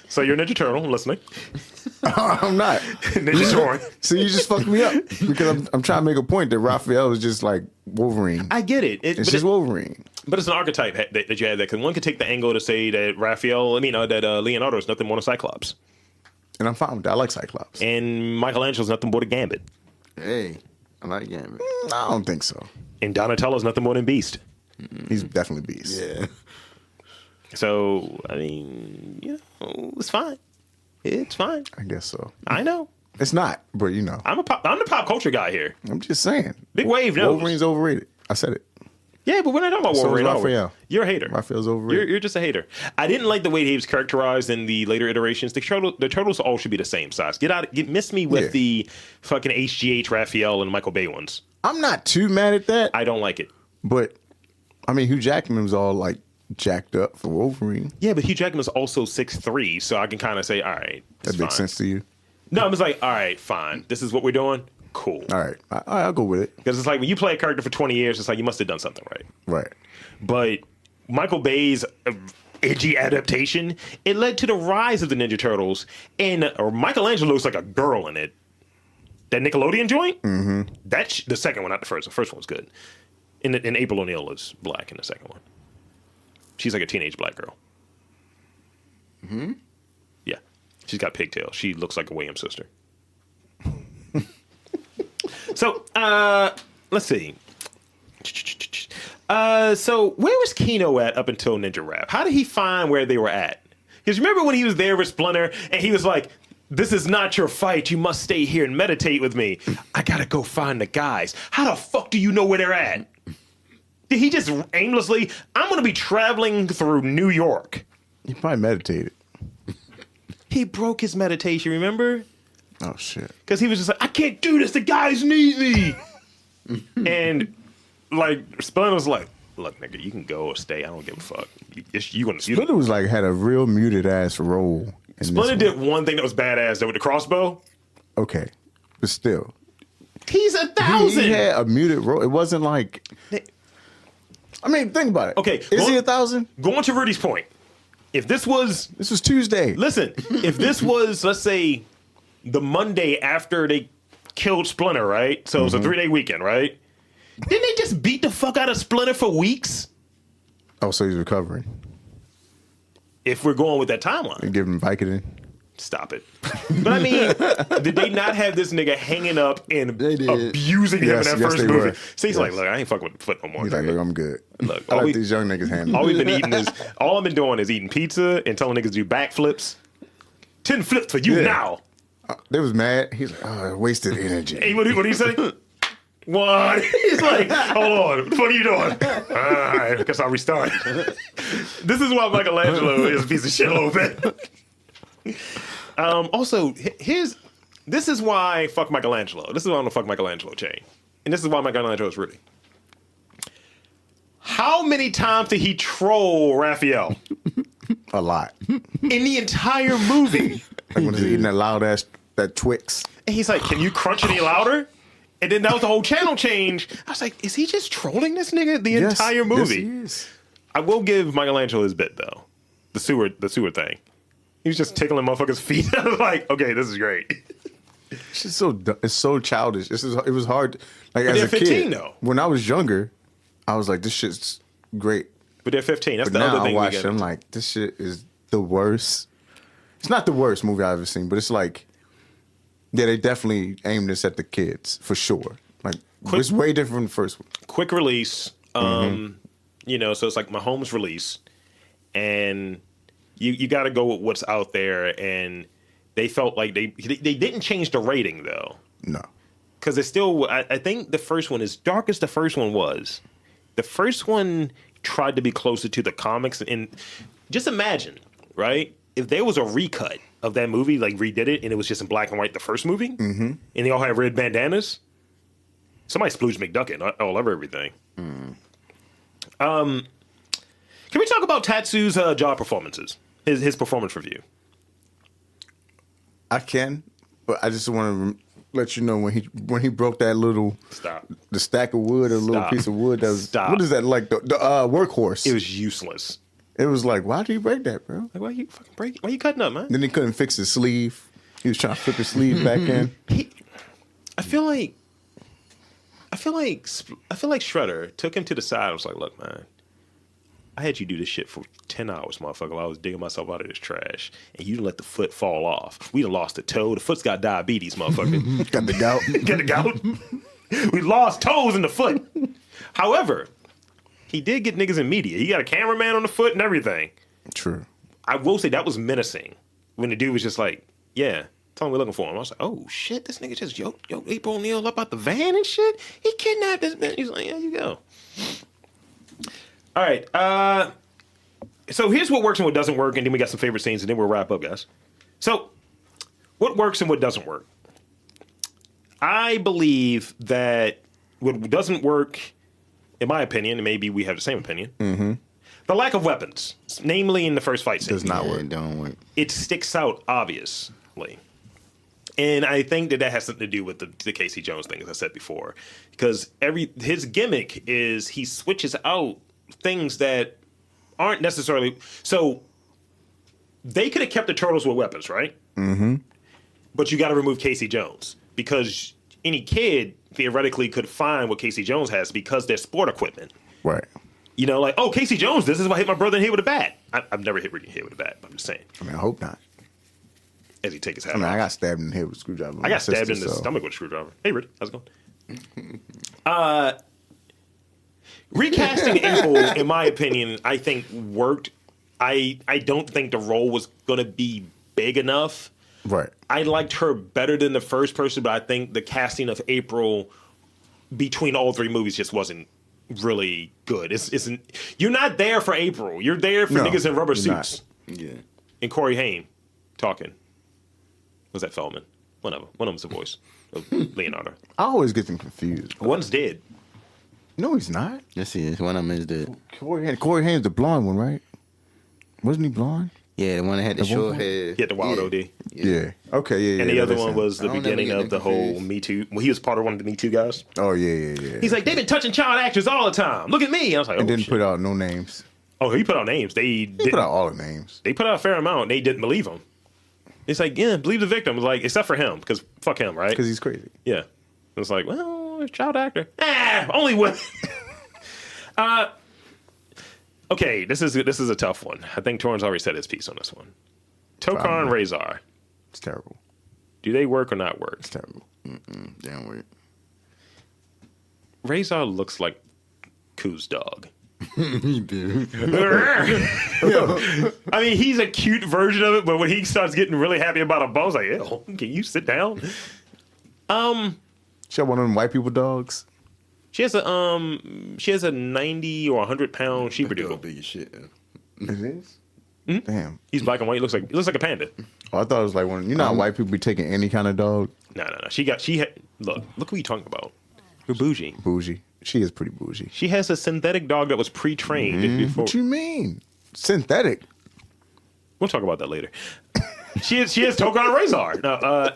So you're a Ninja Turtle. I'm listening. I'm not. Ninja Torin. So you just fucked me up because I'm trying to make a point that Raphael is just like Wolverine. I get it. It's just Wolverine. But it's an archetype that you have that because one could take the angle to say that Leonardo is nothing more than Cyclops. And I'm fine with that. I like Cyclops. And Michelangelo's nothing more than Gambit. Hey, I like Gambit. I don't think so. And Donatello's nothing more than Beast. He's definitely Beast. Yeah. So, I mean, it's fine. It's fine. I guess so. I know. It's not, but I'm the pop culture guy here. I'm just saying. Big Wave knows. Wolverine's overrated. I said it. Yeah, but we're not talking about Wolverine. So is Raphael. You're a hater. Raphael's overrated. You're just a hater. I didn't like the way he was characterized in the later iterations. The Turtles all should be the same size. Miss me with the fucking HGH Raphael and Michael Bay ones. I'm not too mad at that. I don't like it. But, I mean, Hugh Jackman was all like jacked up for Wolverine. Yeah, but Hugh Jackman was also 6'3", so I can kind of say, all right, that makes sense to you? No, I was like, all right, fine. This is what we're doing. Cool. All right. I'll go with it. Because it's like when you play a character for 20 years, it's like you must have done something right. Right. But Michael Bay's edgy adaptation, it led to the rise of the Ninja Turtles. And Michelangelo looks like a girl in it. That Nickelodeon joint? Mm-hmm. That's the second one, not the first. The first one was good. And April O'Neil is black in the second one. She's like a teenage black girl. Hmm? Yeah. She's got pigtails. She looks like a Williams sister. So, let's see. So where was Kino at up until Ninja Rap? How did he find where they were at? Because remember when he was there with Splinter and he was like, this is not your fight. You must stay here and meditate with me. I gotta go find the guys. How the fuck do you know where they're at? Did he just aimlessly, I'm gonna be traveling through New York. He probably meditated. He broke his meditation, remember? Oh, shit. Because he was just like, I can't do this. The guys need me. And, like, Splinter was like, look, nigga, you can go or stay. I don't give a fuck. Splinter was like, had a real muted ass role. Splinter did one thing that was badass, though, with the crossbow. Okay. But still. He's 1,000. He had a muted role. It wasn't like. I mean, think about it. Okay. Is he 1,000? Going to Rudy's point. If this was. This was Tuesday. Listen, if this was, let's say, the Monday after they killed Splinter, right? So it was a 3-day weekend, right? Didn't they just beat the fuck out of Splinter for weeks? Oh, so he's recovering. If we're going with that timeline. And give him Vicodin. Stop it. But I mean, did they not have this nigga hanging up and abusing him in that first movie? So he's like, look, I ain't fucking with the foot no more. He's like, look, I'm good. Look, I like these young niggas handle. All we've been eating is, all I've been doing is eating pizza and telling niggas to do backflips. 10 flips for you now. They was mad. He's like, oh, wasted energy. Hey, what do you say? What? He's like, hold on, what the fuck are you doing? All right, I guess I'll restart. This is why Michelangelo is a piece of shit a little bit. Also, this is why fuck Michelangelo. This is why I'm gonna fuck Michelangelo chain. And this is why Michelangelo is Rudy. How many times did he troll Raphael? A lot. In the entire movie. Like when he's eating that loud ass, that Twix. And he's like, can you crunch any louder? And then that was the whole channel change. I was like, is he just trolling this nigga the entire movie? Yes, he is. I will give Michelangelo his bit though. The sewer thing. He was just tickling motherfuckers' feet. I was like, okay, this is great. It's just it's so childish. It was hard. Like But as they're a 15 kid, though. When I was younger, I was like, this shit's great. But they're 15. That's But the now other I thing watch we it, get. I'm like, this shit is the worst. It's not the worst movie I've ever seen, but it's like, yeah, they definitely aimed this at the kids for sure. Like, it's way different from the first one. Quick release. You know, so it's like Mahomes release, and you got to go with what's out there. And they felt like they didn't change the rating though. No, because it's still. I think the first one, as dark as the first one was, the first one tried to be closer to the comics. And just imagine, right? If there was a recut of that movie, like redid it, and it was just in black and white, the first movie, and they all had red bandanas, somebody splooged McDuckin all over everything. Can we talk about Tatsu's job performances? His performance review. I can, but I just want to let you know when he broke that little the stack of wood, or a little piece of wood that was what is that, like the workhorse? It was useless. It was like, why did you break that, bro? Like, why you fucking break it? Why you cutting up, man? Then he couldn't fix his sleeve. He was trying to flip his sleeve back in. I feel like Shredder took him to the side and was like, look, man, I had you do this shit for 10 hours, motherfucker, while I was digging myself out of this trash, and you didn't let the foot fall off. We'd have lost a toe. The foot's got diabetes, motherfucker. Got the gout. Got the gout. We lost toes in the foot. However, he did get niggas in media. He got a cameraman on the foot and everything. True. I will say that was menacing when the dude was just like, yeah, tell him we're looking for him. I was like, oh shit, this nigga just yoked April O'Neil up out the van and shit. He kidnapped this bitch. He's like, yeah, you go. All right. So here's what works and what doesn't work, and then we got some favorite scenes, and then we'll wrap up, guys. So, what works and what doesn't work? I believe that what doesn't work, in my opinion, and maybe we have the same opinion, the lack of weapons, namely in the first fight scene. Does not work. It don't work. It sticks out, obviously. And I think that has something to do with the Casey Jones thing, as I said before. Because his gimmick is he switches out things that aren't necessarily... So, they could have kept the Turtles with weapons, right? But you got to remove Casey Jones. Because any kid, theoretically, could find what Casey Jones has because they're sport equipment. Right. You know, like, oh, Casey Jones, this is why I hit my brother in the head with a bat. I've never hit Ricky in the head with a bat, but I'm just saying. I mean, I hope not. As he take his hat I mean, off. I got stabbed in the head with a screwdriver. I got stabbed in the stomach with a screwdriver. Hey, Rick, how's it going? Recasting April, in my opinion, I think worked. I don't think the role was going to be big enough. Right. I liked her better than the first person, but I think the casting of April between all three movies just wasn't really good. You're not there for April. You're there for niggas in rubber suits. Not. Yeah. And Corey Haim talking. Was that Feldman? One of them's the voice of Leonardo. I always get them confused. One's dead. No, he's not. Yes, he is. One of them is dead. Corey Haim's the blonde one, right? Wasn't he blonde? Yeah, the one that had the short hair. He had the wild OD. Yeah. Okay, yeah. And the other one was the I don't beginning never of the get whole confused. Me Too. Well, he was part of one of the Me Too guys. Oh, yeah. He's like, they've been touching child actors all the time. Look at me. I was like, And didn't shit. put out no names. Oh, he put out names. He put out all the names. They put out a fair amount. They didn't believe him. It's like, yeah, believe the victim. Like, except for him, because fuck him, right? Because he's crazy. Yeah. It's like, well, it's child actor. Only women. Okay, this is a tough one. I think Torin's already said his piece on this one. Tokar and Razor. It's terrible. Do they work or not work? It's terrible. They don't work. Razor looks like Koo's dog. He do. I mean, he's a cute version of it, but when he starts getting really happy about a bone, it's like, ew, can you sit down? She had one of them white people dogs. She has a 90 or 100-pound sheepadoodle. Big as shit. It is? Damn. He's black and white. He looks like a panda. Oh, I thought it was like one. You know how white people be taking any kind of dog? No. Look who you talking about. We're bougie. Bougie. She is pretty bougie. She has a synthetic dog that was pre-trained before. What you mean? Synthetic? We'll talk about that later. she has Toka and Razor. No,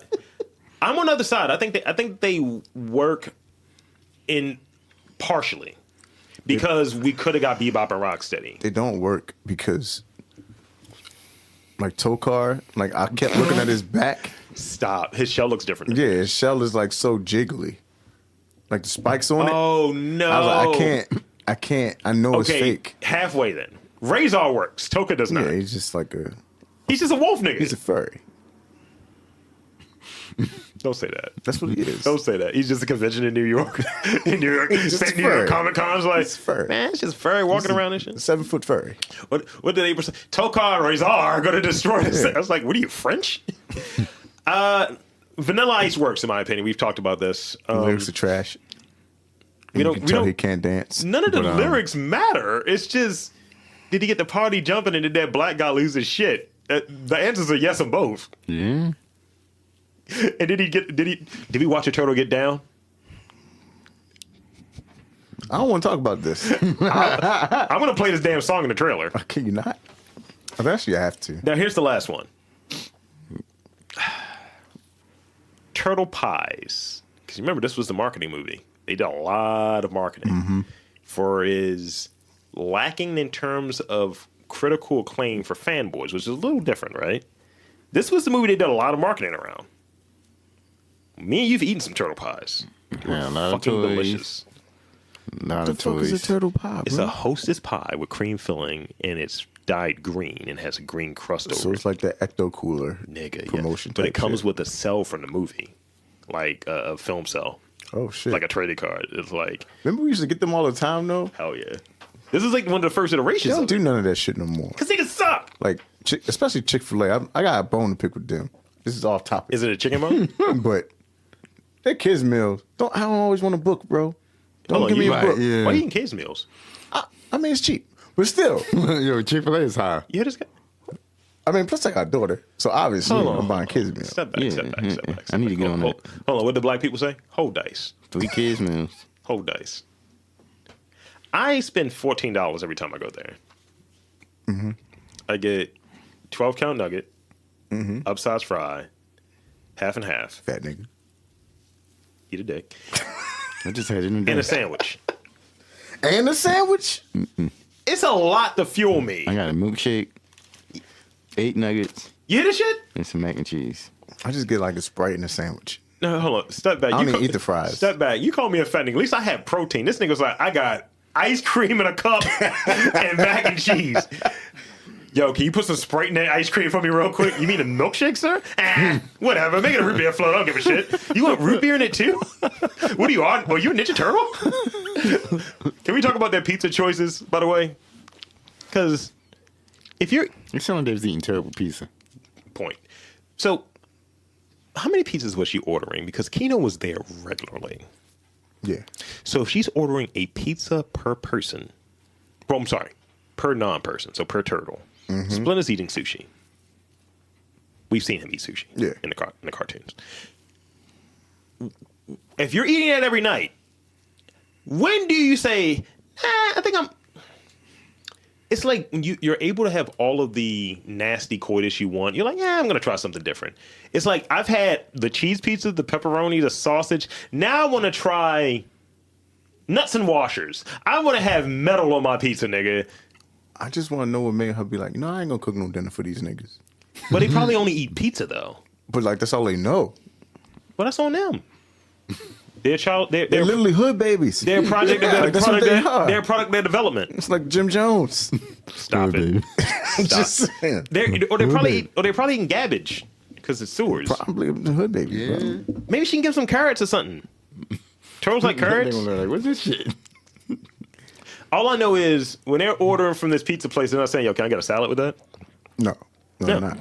I'm on the other side. I think they work in partially because we could have got Bebop and Rocksteady. They don't work because, like Tokar, like I kept looking at his back. Stop. His shell looks different. Yeah, his shell is like so jiggly. Like the spikes on it. Oh, no. I was like, I can't. I know it's fake. Halfway then. Razor works. Toka does not. Yeah, he's just like a... He's just a wolf nigga. He's a furry. Don't say that. That's what he is. Don't say that. He's just a convention in New York. In New York. Just New York furry. Comic Con's like, It's furry. man, it's just furry walking around and shit. 7-foot furry. What did they say? Toka and Razor are going to destroy this. I was like, what are you, French? Vanilla Ice works, in my opinion. We've talked about this. The lyrics are trash. We You can tell he can't dance. None of the lyrics matter. It's just, did he get the party jumping and did that black guy lose his shit? The answers are yes on both. Yeah. And did we watch a turtle get down? I don't want to talk about this. I'm going to play this damn song in the trailer. Can you not? Eventually I have to. Now, here's the last one. Turtle Pies. Because remember, this was the marketing movie. They did a lot of marketing for is lacking in terms of critical acclaim for fanboys, which is a little different, right? This was the movie they did a lot of marketing around. Me and you've eaten some turtle pies. Yeah, a lot fucking of toys. delicious. A lot What of the fuck toys. is a turtle pie, It's bro? a Hostess pie with cream filling, and it's dyed green and has a green crust over So it. it's like the Ecto Cooler Nigga, promotion. But it type comes shit. with a cell from the movie, like a film cell, Oh shit! like a trading card. It's like, Remember we used to get them all the time though. hell yeah. This is like one of the first They iterations don't of do it. none of that shit no more. Because niggas suck. Like especially Chick-fil-A. I got a bone to pick with them. This is off topic. Is it a chicken bone? But their kids meals. I don't always want a book, bro. Don't Hold on, give me you- a book. Yeah. Why you eating kids meals? I mean it's cheap, but still. Yo, Chick-fil-A is high. You hear this guy? I mean, plus I got a daughter, so obviously Hold on. I'm buying kids meals. Step back, Yeah, step back, yeah, step yeah. back. I need to get on that. Hold on, what do black people say? Hold dice. 3 kids meals. Hold dice. I spend $14 every time I go there. I get 12 count nugget, upsize fry, half and half, Fat nigga. eat a dick, I just had it in and a sandwich. And a sandwich? It's a lot to fuel me. I got a milkshake, 8 nuggets, You hear this shit? and some mac and cheese. I just get like a Sprite and a sandwich. No, hold on. Step back. I don't You even eat the fries. Step back. You call me a fat nigga. At least I have protein. This nigga's like, I got ice cream in a cup and mac and cheese. Yo, can you put some Sprite in that ice cream for me real quick? You mean a milkshake, sir? Whatever. Make it a root beer float. I don't give a shit. You want root beer in it too? What are you on? Well, you a Ninja Turtle? Can we talk about their pizza choices, by the way? Because if you're... It sounded like they was eating terrible pizza. Point. So, how many pizzas was she ordering? Because Kino was there regularly. Yeah. So if she's ordering a pizza per person, well, I'm sorry, per non-person, so per turtle. Splinter's eating sushi. We've seen him eat sushi Yeah. in the cartoons. If you're eating that every night, when do you say, I think I'm... It's like when you're able to have all of the nasty coitus you want. You're like, yeah, I'm going to try something different. It's like I've had the cheese pizza, the pepperoni, the sausage. Now I want to try nuts and washers. I want to have metal on my pizza, nigga. I just want to know what made her be like, no, I ain't gonna cook no dinner for these niggas. But they probably only eat pizza, though. But like that's all they know. Well, that's on them. They're They're literally hood babies. They're project. Like, that's what they are. They're product their development. It's like Jim Jones. Stop it. Just saying. They're probably eating garbage. Because it's sewers. Probably the hood baby. Yeah. Bro. Maybe she can give some carrots or something. Turtles like carrots? Like, what's this shit? All I know is when they're ordering from this pizza place, they're not saying, yo, can I get a salad with that? No, Yeah. not.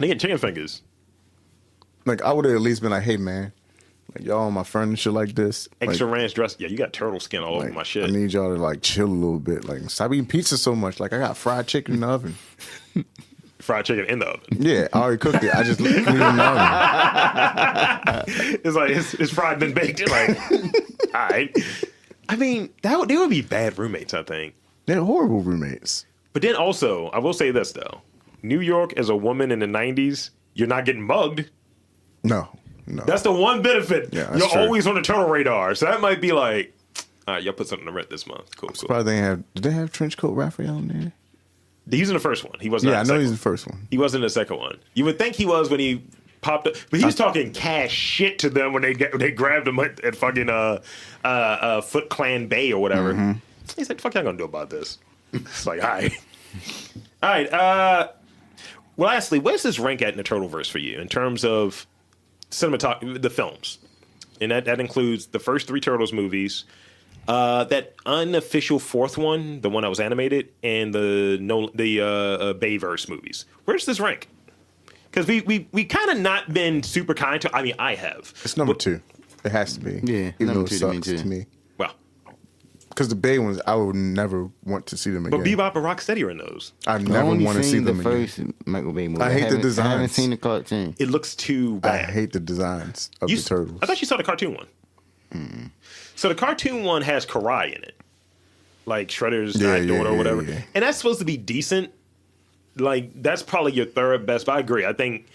They get chicken fingers. Like, I would have at least been like, hey, man, like, y'all on my furniture like this. Extra like, ranch dress. Yeah, you got turtle skin all over like, my shit. I need y'all to, like, chill a little bit. Like, stop eating pizza so much. Like, I got fried chicken in the oven. Fried chicken in the oven. Yeah, I already cooked it. I just leave it in the oven. It's like, it's fried been baked. You're like, all right. I mean, they would be bad roommates, I think. They're horrible roommates. But then also, I will say this, though. New York as a woman in the 90s, you're not getting mugged. No. That's the one benefit. Yeah, that's You're true. always on the turtle radar. So that might be like, all right, y'all put something to rent this month. Cool. Probably did they have trench coat Raphael in there? He's in the first one. He wasn't. Yeah, I in the know second he's one. the first one. He wasn't in the second one. You would think he was when he popped up, but he was talking cash shit to them when they grabbed him at fucking Foot Clan Bay or whatever. Mm-hmm. He's like, "Fuck, y'all gonna do about this?" It's like, all right. Well, lastly, where's this rank at in the Turtleverse for you in terms of cinematography, the films, and that includes the first 3 Turtles movies. That unofficial 4th one, the one that was animated, and the Bayverse movies. Where's this rank? Because we kind of not been super kind to. I mean, I have. It's number 2. It has to be. Yeah, even though number it 2 to me, sucks too. to me. Well, because the Bay ones, I would never want to see them again. but Bebop and Rocksteady are in those. I never want to see them the again. first Michael Bay movie. I hate the designs. I haven't seen the cartoon. It looks too I bad. hate the designs of the turtles. I thought you saw the cartoon one. So the cartoon one has Karai in it, like Shredder's daughter or whatever, yeah. and that's supposed to be decent. Like that's probably your third best. But I agree. I think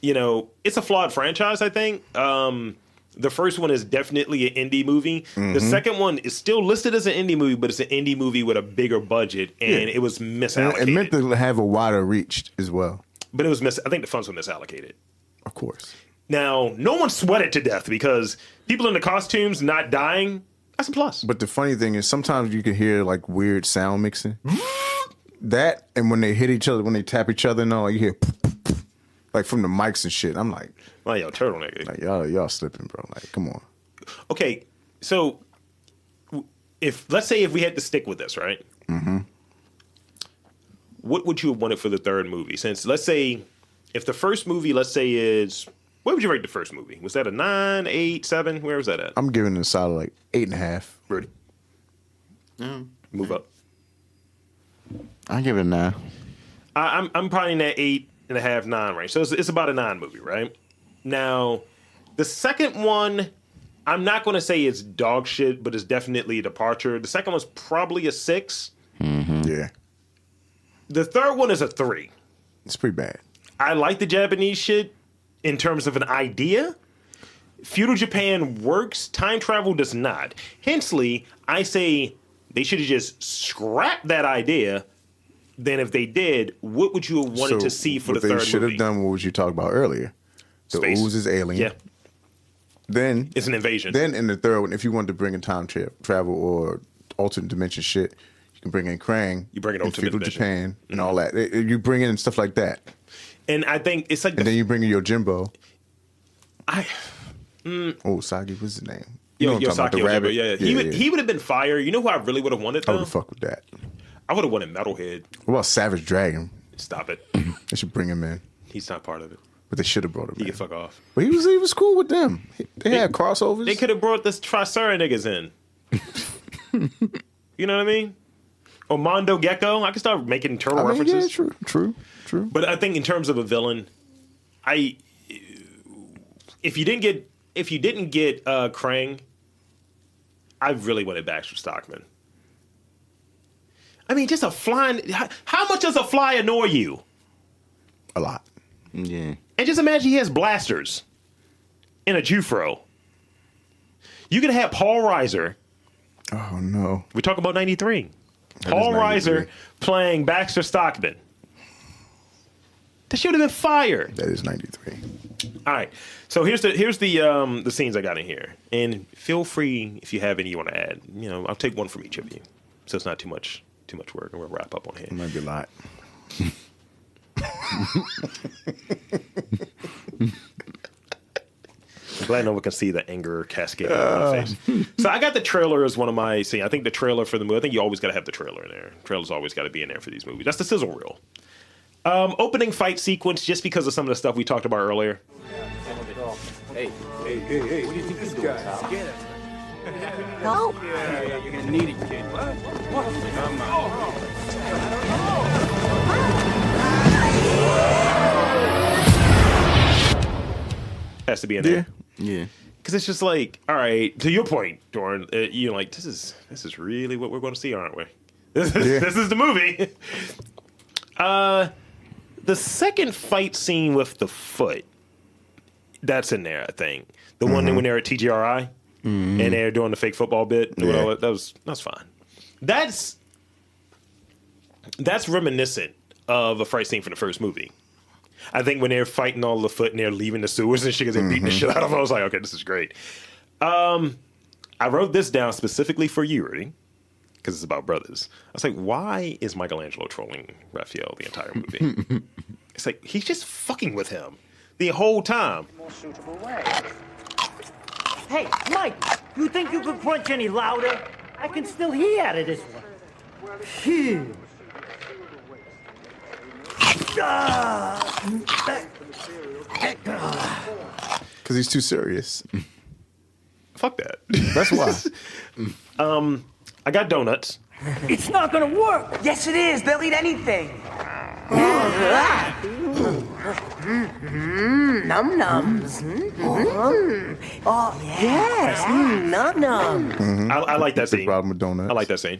it's a flawed franchise. I think the first one is definitely an indie movie. Mm-hmm. The second one is still listed as an indie movie, but it's an indie movie with a bigger budget, and it was misallocated. It meant to have a wider reach as well. But it was I think the funds were misallocated. Of course. Now, no one sweated to death because people in the costumes not dying, that's a plus. But the funny thing is sometimes you can hear like weird sound mixing. That and when they hit each other, when they tap each other and all, you hear like from the mics and shit. I'm like, well, yo, turtle nigga. Like y'all slipping, bro. Like, come on. Okay, so let's say if we had to stick with this, right? Mm-hmm. What would you have wanted for the third movie? Since let's say if the first movie, let's say is what would you rate the first movie? Was that a 9, 8, 7? Where was that at? I'm giving it a solid like 8.5. Rudy. Move up. I give it a 9. I'm probably in that 8.5, 9 range. So it's about a 9 movie, right? Now, the second one, I'm not going to say it's dog shit, but it's definitely a departure. The second one's probably a 6. Mm-hmm. Yeah. The third one is a 3. It's pretty bad. I like the Japanese shit in terms of an idea. Feudal Japan works. Time travel does not. Hensely, I say they should have just scrapped that idea. Then if they did, what would you have wanted to see for the third movie? What they should have done, what was you talking about earlier? The Space. Ooze is alien. Yeah. Then it's an invasion. Then in the third one, if you wanted to bring in time travel or alternate dimension shit, you can bring in Krang. You bring in alternate Feudal dimension. Japan and all that. You bring in stuff like that. And I think it's like, and then you bring in your Jimbo. Oh, Sagi, what's his name? Yo, what I'm talking about, the rabbit. yeah. He would have been fire. You know who I really would have wanted I though? would have fucked with that. I would have wanted Metalhead. What about Savage Dragon? Stop it. They should bring him in. He's not part of it. But they should have brought him in. He can fuck off. But he was cool with them. They had crossovers. They could have brought this Tricera niggas in. You know what I mean? Or Mondo Gecko. I could start making turtle references. Yeah, true. But I think in terms of a villain, if you didn't get Krang, I really wanted Baxter Stockman. I mean, just a flying. How much does a fly annoy you? A lot. Yeah. And just imagine he has blasters in a Jufro. You could have Paul Reiser. Oh no. We talk about 93. That Paul is 93. Reiser playing Baxter Stockman. That should have been fire. That is 93. All right. So here's the scenes I got in here, and feel free if you have any you want to add. I'll take one from each of you, so it's not too much work, and we'll wrap up on here. It might be a lot. I'm glad no one can see the anger cascading on my face. So I got the trailer as one of my I think the trailer for the movie. I think you always got to have the trailer in there. Trailer's always got to be in there for these movies. That's the sizzle reel. Opening fight sequence, just because of some of the stuff we talked about earlier. Hey, what do you think this guy? Get him. No. Yeah, you're gonna need it, kid. What? Come on. Has to be in there. Yeah. Because it's just like, all right, to your point, Torin, you're like, this is really what we're going to see, aren't we? This is the movie. The second fight scene with the foot, that's in there, I think. The one when they're at TGRI and they're doing the fake football bit. Yeah. That's fine. That's reminiscent of a fight scene from the first movie. I think when they're fighting all the foot and they're leaving the sewers and shit because they're beating the shit out of them, I was like, okay, this is great. I wrote this down specifically for you, Rudy, because it's about brothers. I was like, why is Michelangelo trolling Raphael the entire movie? It's like, he's just fucking with him the whole time. More suitable way. Hey, Mike, you think you could crunch any louder? I can still hear out of this one. Phew. Because he's too serious. Fuck that. That's why. I got donuts. It's not gonna work. Yes, it is. They'll eat anything. Num nums. Oh, yes. Num nums. I like that The scene. problem with donuts. I like that scene.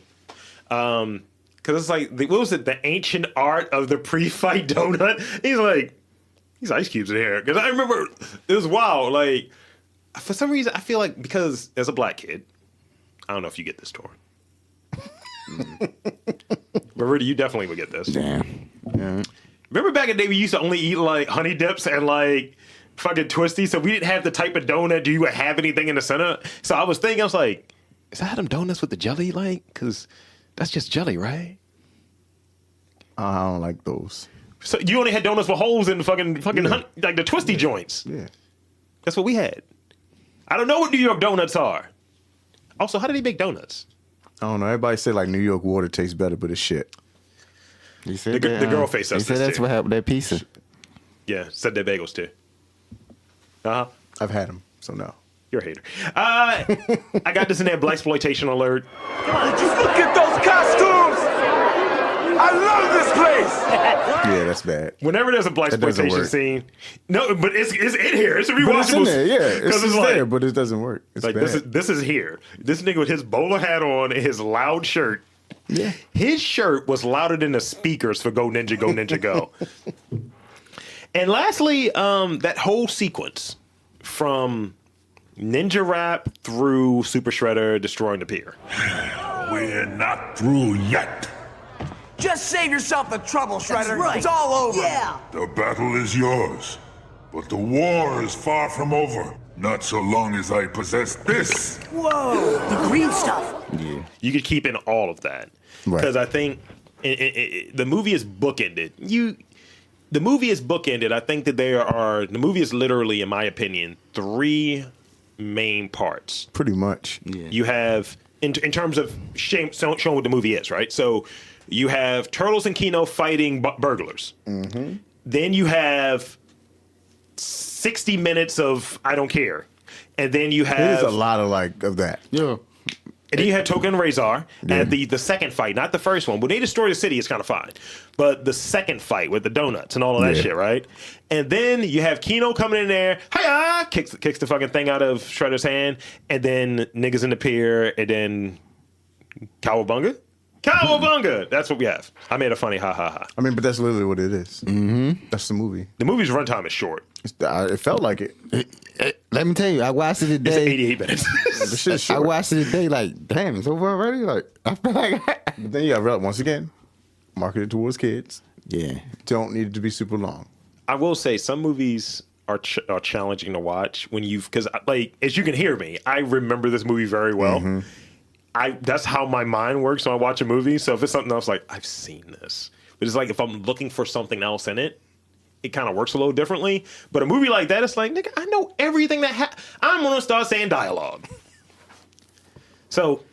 Because it's like, what was it? The ancient art of the pre-fight donut. He's like, these ice cubes in here. Because I remember it was wild. Like, for some reason, I feel like because as a black kid, I don't know if you get this, Torin. But Rudy, you definitely would get this. Damn. Yeah. Remember back in the day, we used to only eat like honey dips and like fucking twisties. So we didn't have the type of donut. Do you have anything in the center? So I was thinking, I was like, is that them donuts with the jelly? Like, because that's just jelly, right? I don't like those. So you only had donuts with holes in the fucking like the twisty joints. Yeah. That's what we had. I don't know what New York donuts are. Also, how do they make donuts? I don't know. Everybody say like New York water tastes better, but it's shit. You said The girl face They us said this that's too. what happened. That pizza. Yeah, said their bagels too. I've had them, so no. You're a hater. I got this in there. Blaxploitation alert. Just look at those costumes. I love this place. Yeah, that's bad. Whenever there's a doesn't blaxploitation work. scene, no, but it's in here. It's a rewatchable. But it's in there, yeah. It's because just like, there, but it doesn't work. It's like bad. this is here. This nigga with his bowler hat on and his loud shirt. Yeah. His shirt was louder than the speakers for Go Ninja, Go Ninja, Go. And lastly, that whole sequence from Ninja Rap through Super Shredder destroying the pier. We're not through yet. Just save yourself the trouble, Shredder. That's right. It's all over. Yeah. The battle is yours, but the war is far from over. Not so long as I possess this. Whoa. The green stuff. Yeah. You could keep in all of that. Right. Because I think the movie is bookended. The movie is bookended. I think that the movie is literally, in my opinion, 3 main parts. Pretty much. Yeah. You have, in terms of showing what the movie is, right? So you have Turtles and Kino fighting burglars. Mm-hmm. Then you have 60 minutes of I don't care. And then you have... There's a lot of that. Yeah. And then you had Token and Razor at the second fight, not the first one. When they destroy the city, it's kind of fine. But the second fight with the donuts and all of that shit, right? And then you have Kino coming in there, hiya, kicks the fucking thing out of Shredder's hand, and then niggas in the pier, and then Cowabunga? Cowabunga! That's what we have. I made a funny ha ha ha. I mean, but that's literally what it is. Mm-hmm. That's the movie. The movie's runtime is short. It felt like it. Let me tell you, I watched it It's today. 88 minutes. The shit's I short. watched it today, like, damn, it's over already. Like, I feel like, But then you got once again, marketed towards kids. yeah, Don't need it to be super long. I will say some movies are challenging to watch when because like as you can hear me, I remember this movie very well. Mm-hmm. That's how my mind works when I watch a movie. So if it's something else, like I've seen this, but it's like if I'm looking for something else in it, it kind of works a little differently. But a movie like that, it's like, nigga, I know everything that I'm gonna start saying dialogue. So,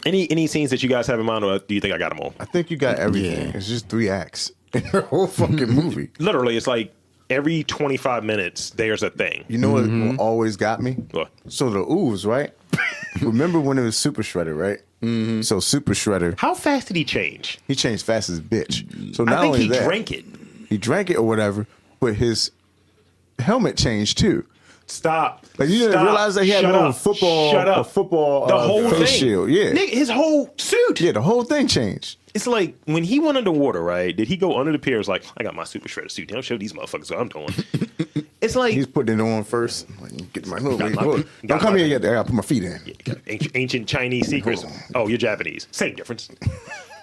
any scenes that you guys have in mind, or do you think I got them all? I think you got everything. It's just 3 acts in the whole fucking movie. Literally, it's like every 25 minutes there's a thing. You know what always got me? What? So the Ooze, right? Remember when it was Super Shredder, right? Mm-hmm. So Super Shredder. How fast did he change? He changed fast as a bitch. So not I think only he that, drank it. He drank it or whatever, but his helmet changed too. Stop. Like you didn't realize that he had a football the whole face thing. shield. Yeah. Nigga, his whole suit. Yeah, the whole thing changed. It's like when he went underwater, right? Did he go under the pier? It's like, I got my Super Shredder suit. Don't show these motherfuckers what I'm doing. It's like he's putting it on first. Like, get my hood. Don't come here yet. I gotta put my feet in. Yeah, ancient Chinese secrets. Oh, you're Japanese. Same difference.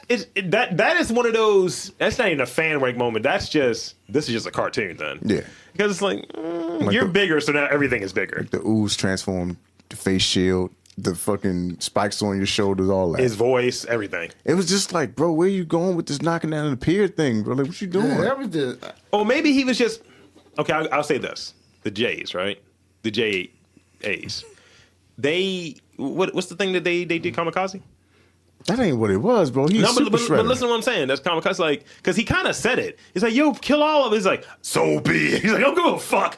That is one of those. That's not even a fan rank moment. This is just a cartoon then. Yeah, because it's like you're bigger, so now everything is bigger. Like the Ooze transformed, the face shield, the fucking spikes on your shoulders, all that. His voice, everything. It was just like, bro, where you going with this knocking down the pier thing, bro? Like, what you doing? That was the. Or maybe he was just okay. I'll say this: the J's, right? The JAs. What's the thing that they did kamikaze? That ain't what it was, bro. He's super shredder. But listen to what I'm saying. That's kamikaze, like, because he kind of said it. He's like, yo, kill all of it. He's like, so be it. He's like, don't give a fuck.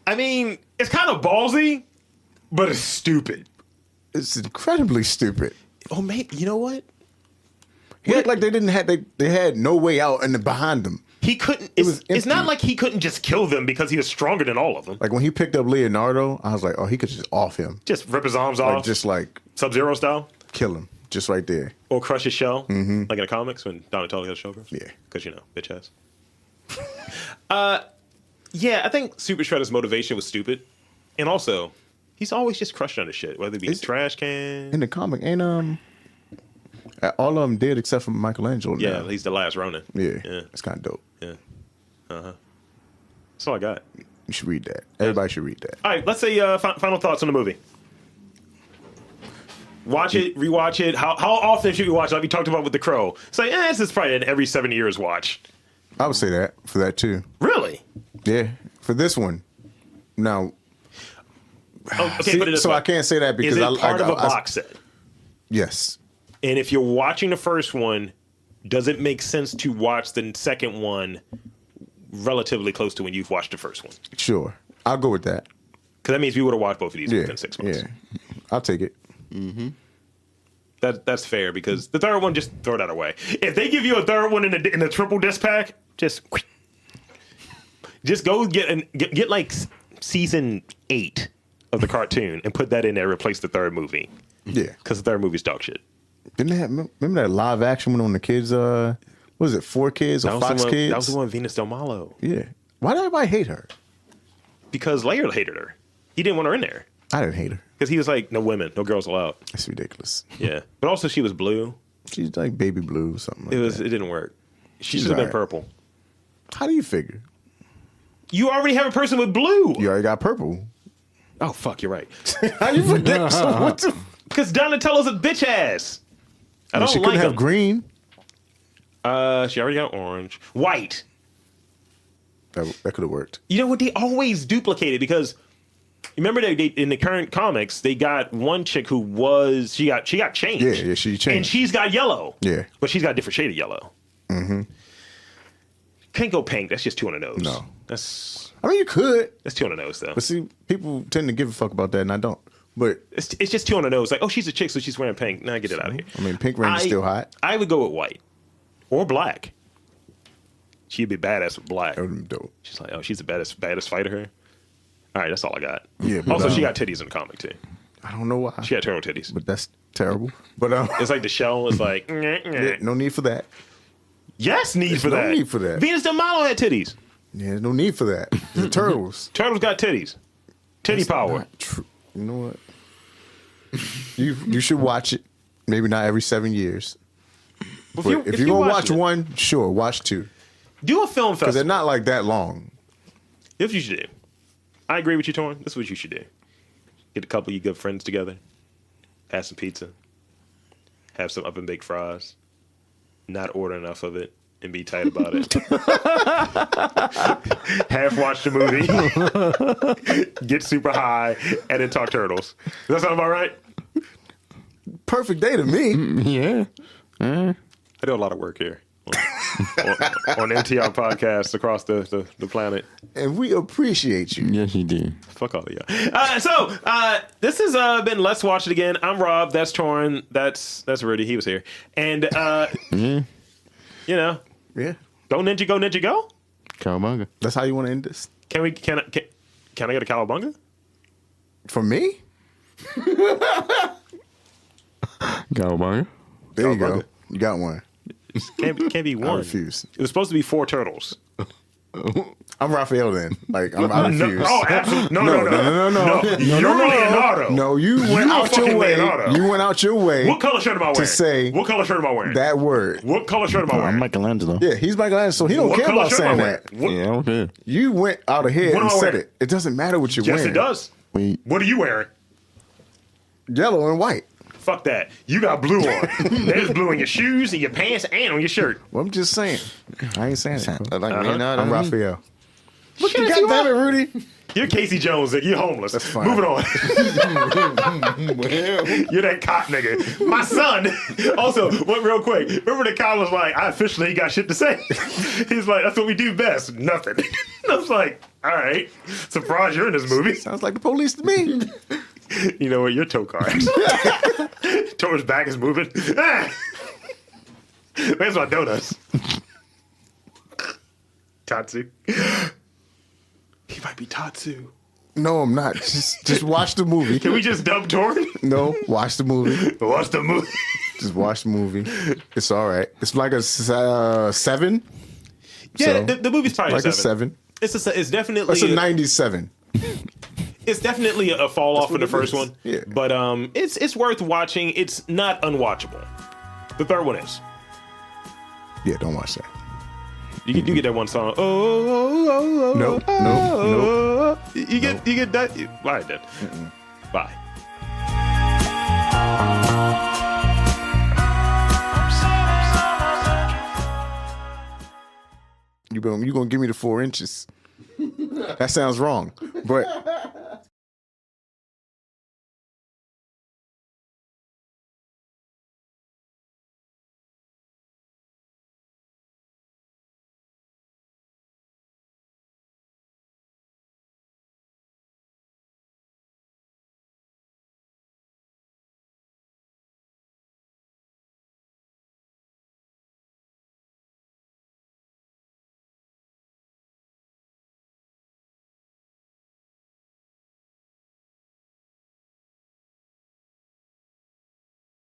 I mean, it's kind of ballsy, but it's stupid. It's incredibly stupid. Oh, maybe, you know what? He act like they had no way out and behind them. He couldn't. It's not like he couldn't just kill them because he was stronger than all of them. Like when he picked up Leonardo, I was like, oh, he could just off him. Just rip his arms off. Just like Sub-Zero style. Kill him. Just right there. Or crush his shell, like in the comics when Donatello has shell crush. Yeah. Because, bitch ass. Yeah, I think Super Shredder's motivation was stupid. And also, he's always just crushed under shit, whether it be a trash can. In the comic, ain't all of them dead except for Michelangelo. Yeah, now. he's the last Ronin. Yeah. It's kind of dope. Yeah. Uh-huh. That's all I got. You should read that. Everybody should read that. All right, let's say final thoughts on the movie. Watch it, rewatch it. How often should we watch it? Like we talked about with The Crow. It's like, this is probably an every 7 years watch. I would say that for that too. Really? Yeah. For this one. Now. Okay, see, so I can't say that because is it part of a box set? Yes. And if you're watching the first one, does it make sense to watch the second one relatively close to when you've watched the first one? Sure. I'll go with that. Because that means we would have watched both of these within 6 months. Yeah. I'll take it. Mm-hmm. That's fair because the third one, just throw that away. If they give you a third one in the triple disc pack, just go get like season 8 of the cartoon and put that in there. Replace the third movie. Yeah, because the third movie's dog shit. Didn't they remember that live action one on the kids? What was it, 4 Kids or Fox Kids? That was the one, Venus Del Malo. Yeah. Why did everybody hate her? Because Laird hated her. He didn't want her in there. I didn't hate her. Because he was like, no women, no girls allowed. That's ridiculous. Yeah. But also she was blue. She's like baby blue or something like that. It didn't work. She should have been purple. How do you figure? You already have a person with blue. You already got purple. Oh, fuck, you're right. How you forget? Because Donatello's a bitch ass. I don't she like couldn't him. have green. She already got orange. White. That could have worked. You know what? They always duplicated because remember they in the current comics they got one chick who was she got changed. Yeah, she changed. And she's got yellow. Yeah. But she's got a different shade of yellow. Mm-hmm. Can't go pink. That's just too on the nose. No. I mean, you could. That's too on the nose, though. But see, people tend to give a fuck about that, and I don't. But it's just too on the nose. Like, oh, she's a chick, so she's wearing pink. Nah, get it out of here. I mean, Pink Ranger's still hot. I would go with white or black. She'd be badass with black. That would be dope. She's like, oh, she's the baddest fighter here. All right, that's all I got. Yeah. But, also, she got titties in the comic too. I don't know why. She got turtle titties. But that's terrible. But it's like the shell is like. Yeah, no need for that. Yes, need for that. No need for that. Venus Del Malo had titties. Yeah, there's no need for that. The turtles. Turtles got titties. Titty That's power. True. You know what? You should watch it. Maybe not every 7 years. But if you're gonna watch one, sure, watch 2. Do a film festival because they're not like that long. Here's what you should do. I agree with you, Torin. This is what you should do. Get a couple of you good friends together. Have some pizza. Have some oven baked fries. Not order enough of it. and be tight about it. Half watch the movie, get super high, and then talk turtles. Does that sound about right? Perfect day to me. Yeah. I do a lot of work here on NTR podcasts across the planet. And we appreciate you. Yes, you do. Fuck all of y'all. So this has been Let's Watch It Again. I'm Rob. That's Torin. That's Rudy. He was here. And you know, Yeah. go Ninja, go Ninja, go. Cowabunga. That's how you want to end this? Can I get a cowabunga? For me? Cowabunga. There you Cowabunga. go. You got one. Can't be one. I refuse. It was supposed to be 4 turtles. I'm Raphael then. Like, I refuse. No, absolutely. No. You're Leonardo. No, you went out your way. Leonardo. You went out your way. What color shirt am I wearing? To say what color shirt am I wearing? that word. What color shirt am I I'm wearing? Michelangelo. Yeah, he's Michelangelo, so he don't What care color about shirt am I saying wearing? that. What- Yeah, okay. You went out ahead What am and I said wearing? it. It doesn't matter what you're Yes, wearing. it does. Wait. What are you wearing? Yellow and white. Fuck that. You got blue on. There's blue in your shoes and your pants and on your shirt. Well, I'm just saying. I ain't saying it. Like Leonardo. I'm Raphael. Look at God damn it, Rudy. You're Casey Jones. You're homeless. That's fine. Moving on. You're that cop nigga. My son. Also, real quick. Remember the cop was like, I officially ain't got shit to say. He's like, that's what we do best. Nothing. I was like, all right. Surprised you're in this movie. Sounds like the police to me. You know what? Your tow car. Towards back is moving. Ah! Where's my donuts? Tatsu. He might be Tatsu. No, I'm not. Just watch the movie. Can we just dub Torin? No, watch the movie. Watch the movie. Just watch the movie. It's all right. It's like a 7. Yeah, So, the movie's probably like a a 7. 7. It's definitely That's a 97. It's definitely a fall off what of the it first is. one. Yeah. But it's worth watching. It's not unwatchable. The third one is. Yeah, don't watch that. You get that one song. Oh. Nope. You get that. All right then. Bye. You gonna give me the 4 inches? That sounds wrong, but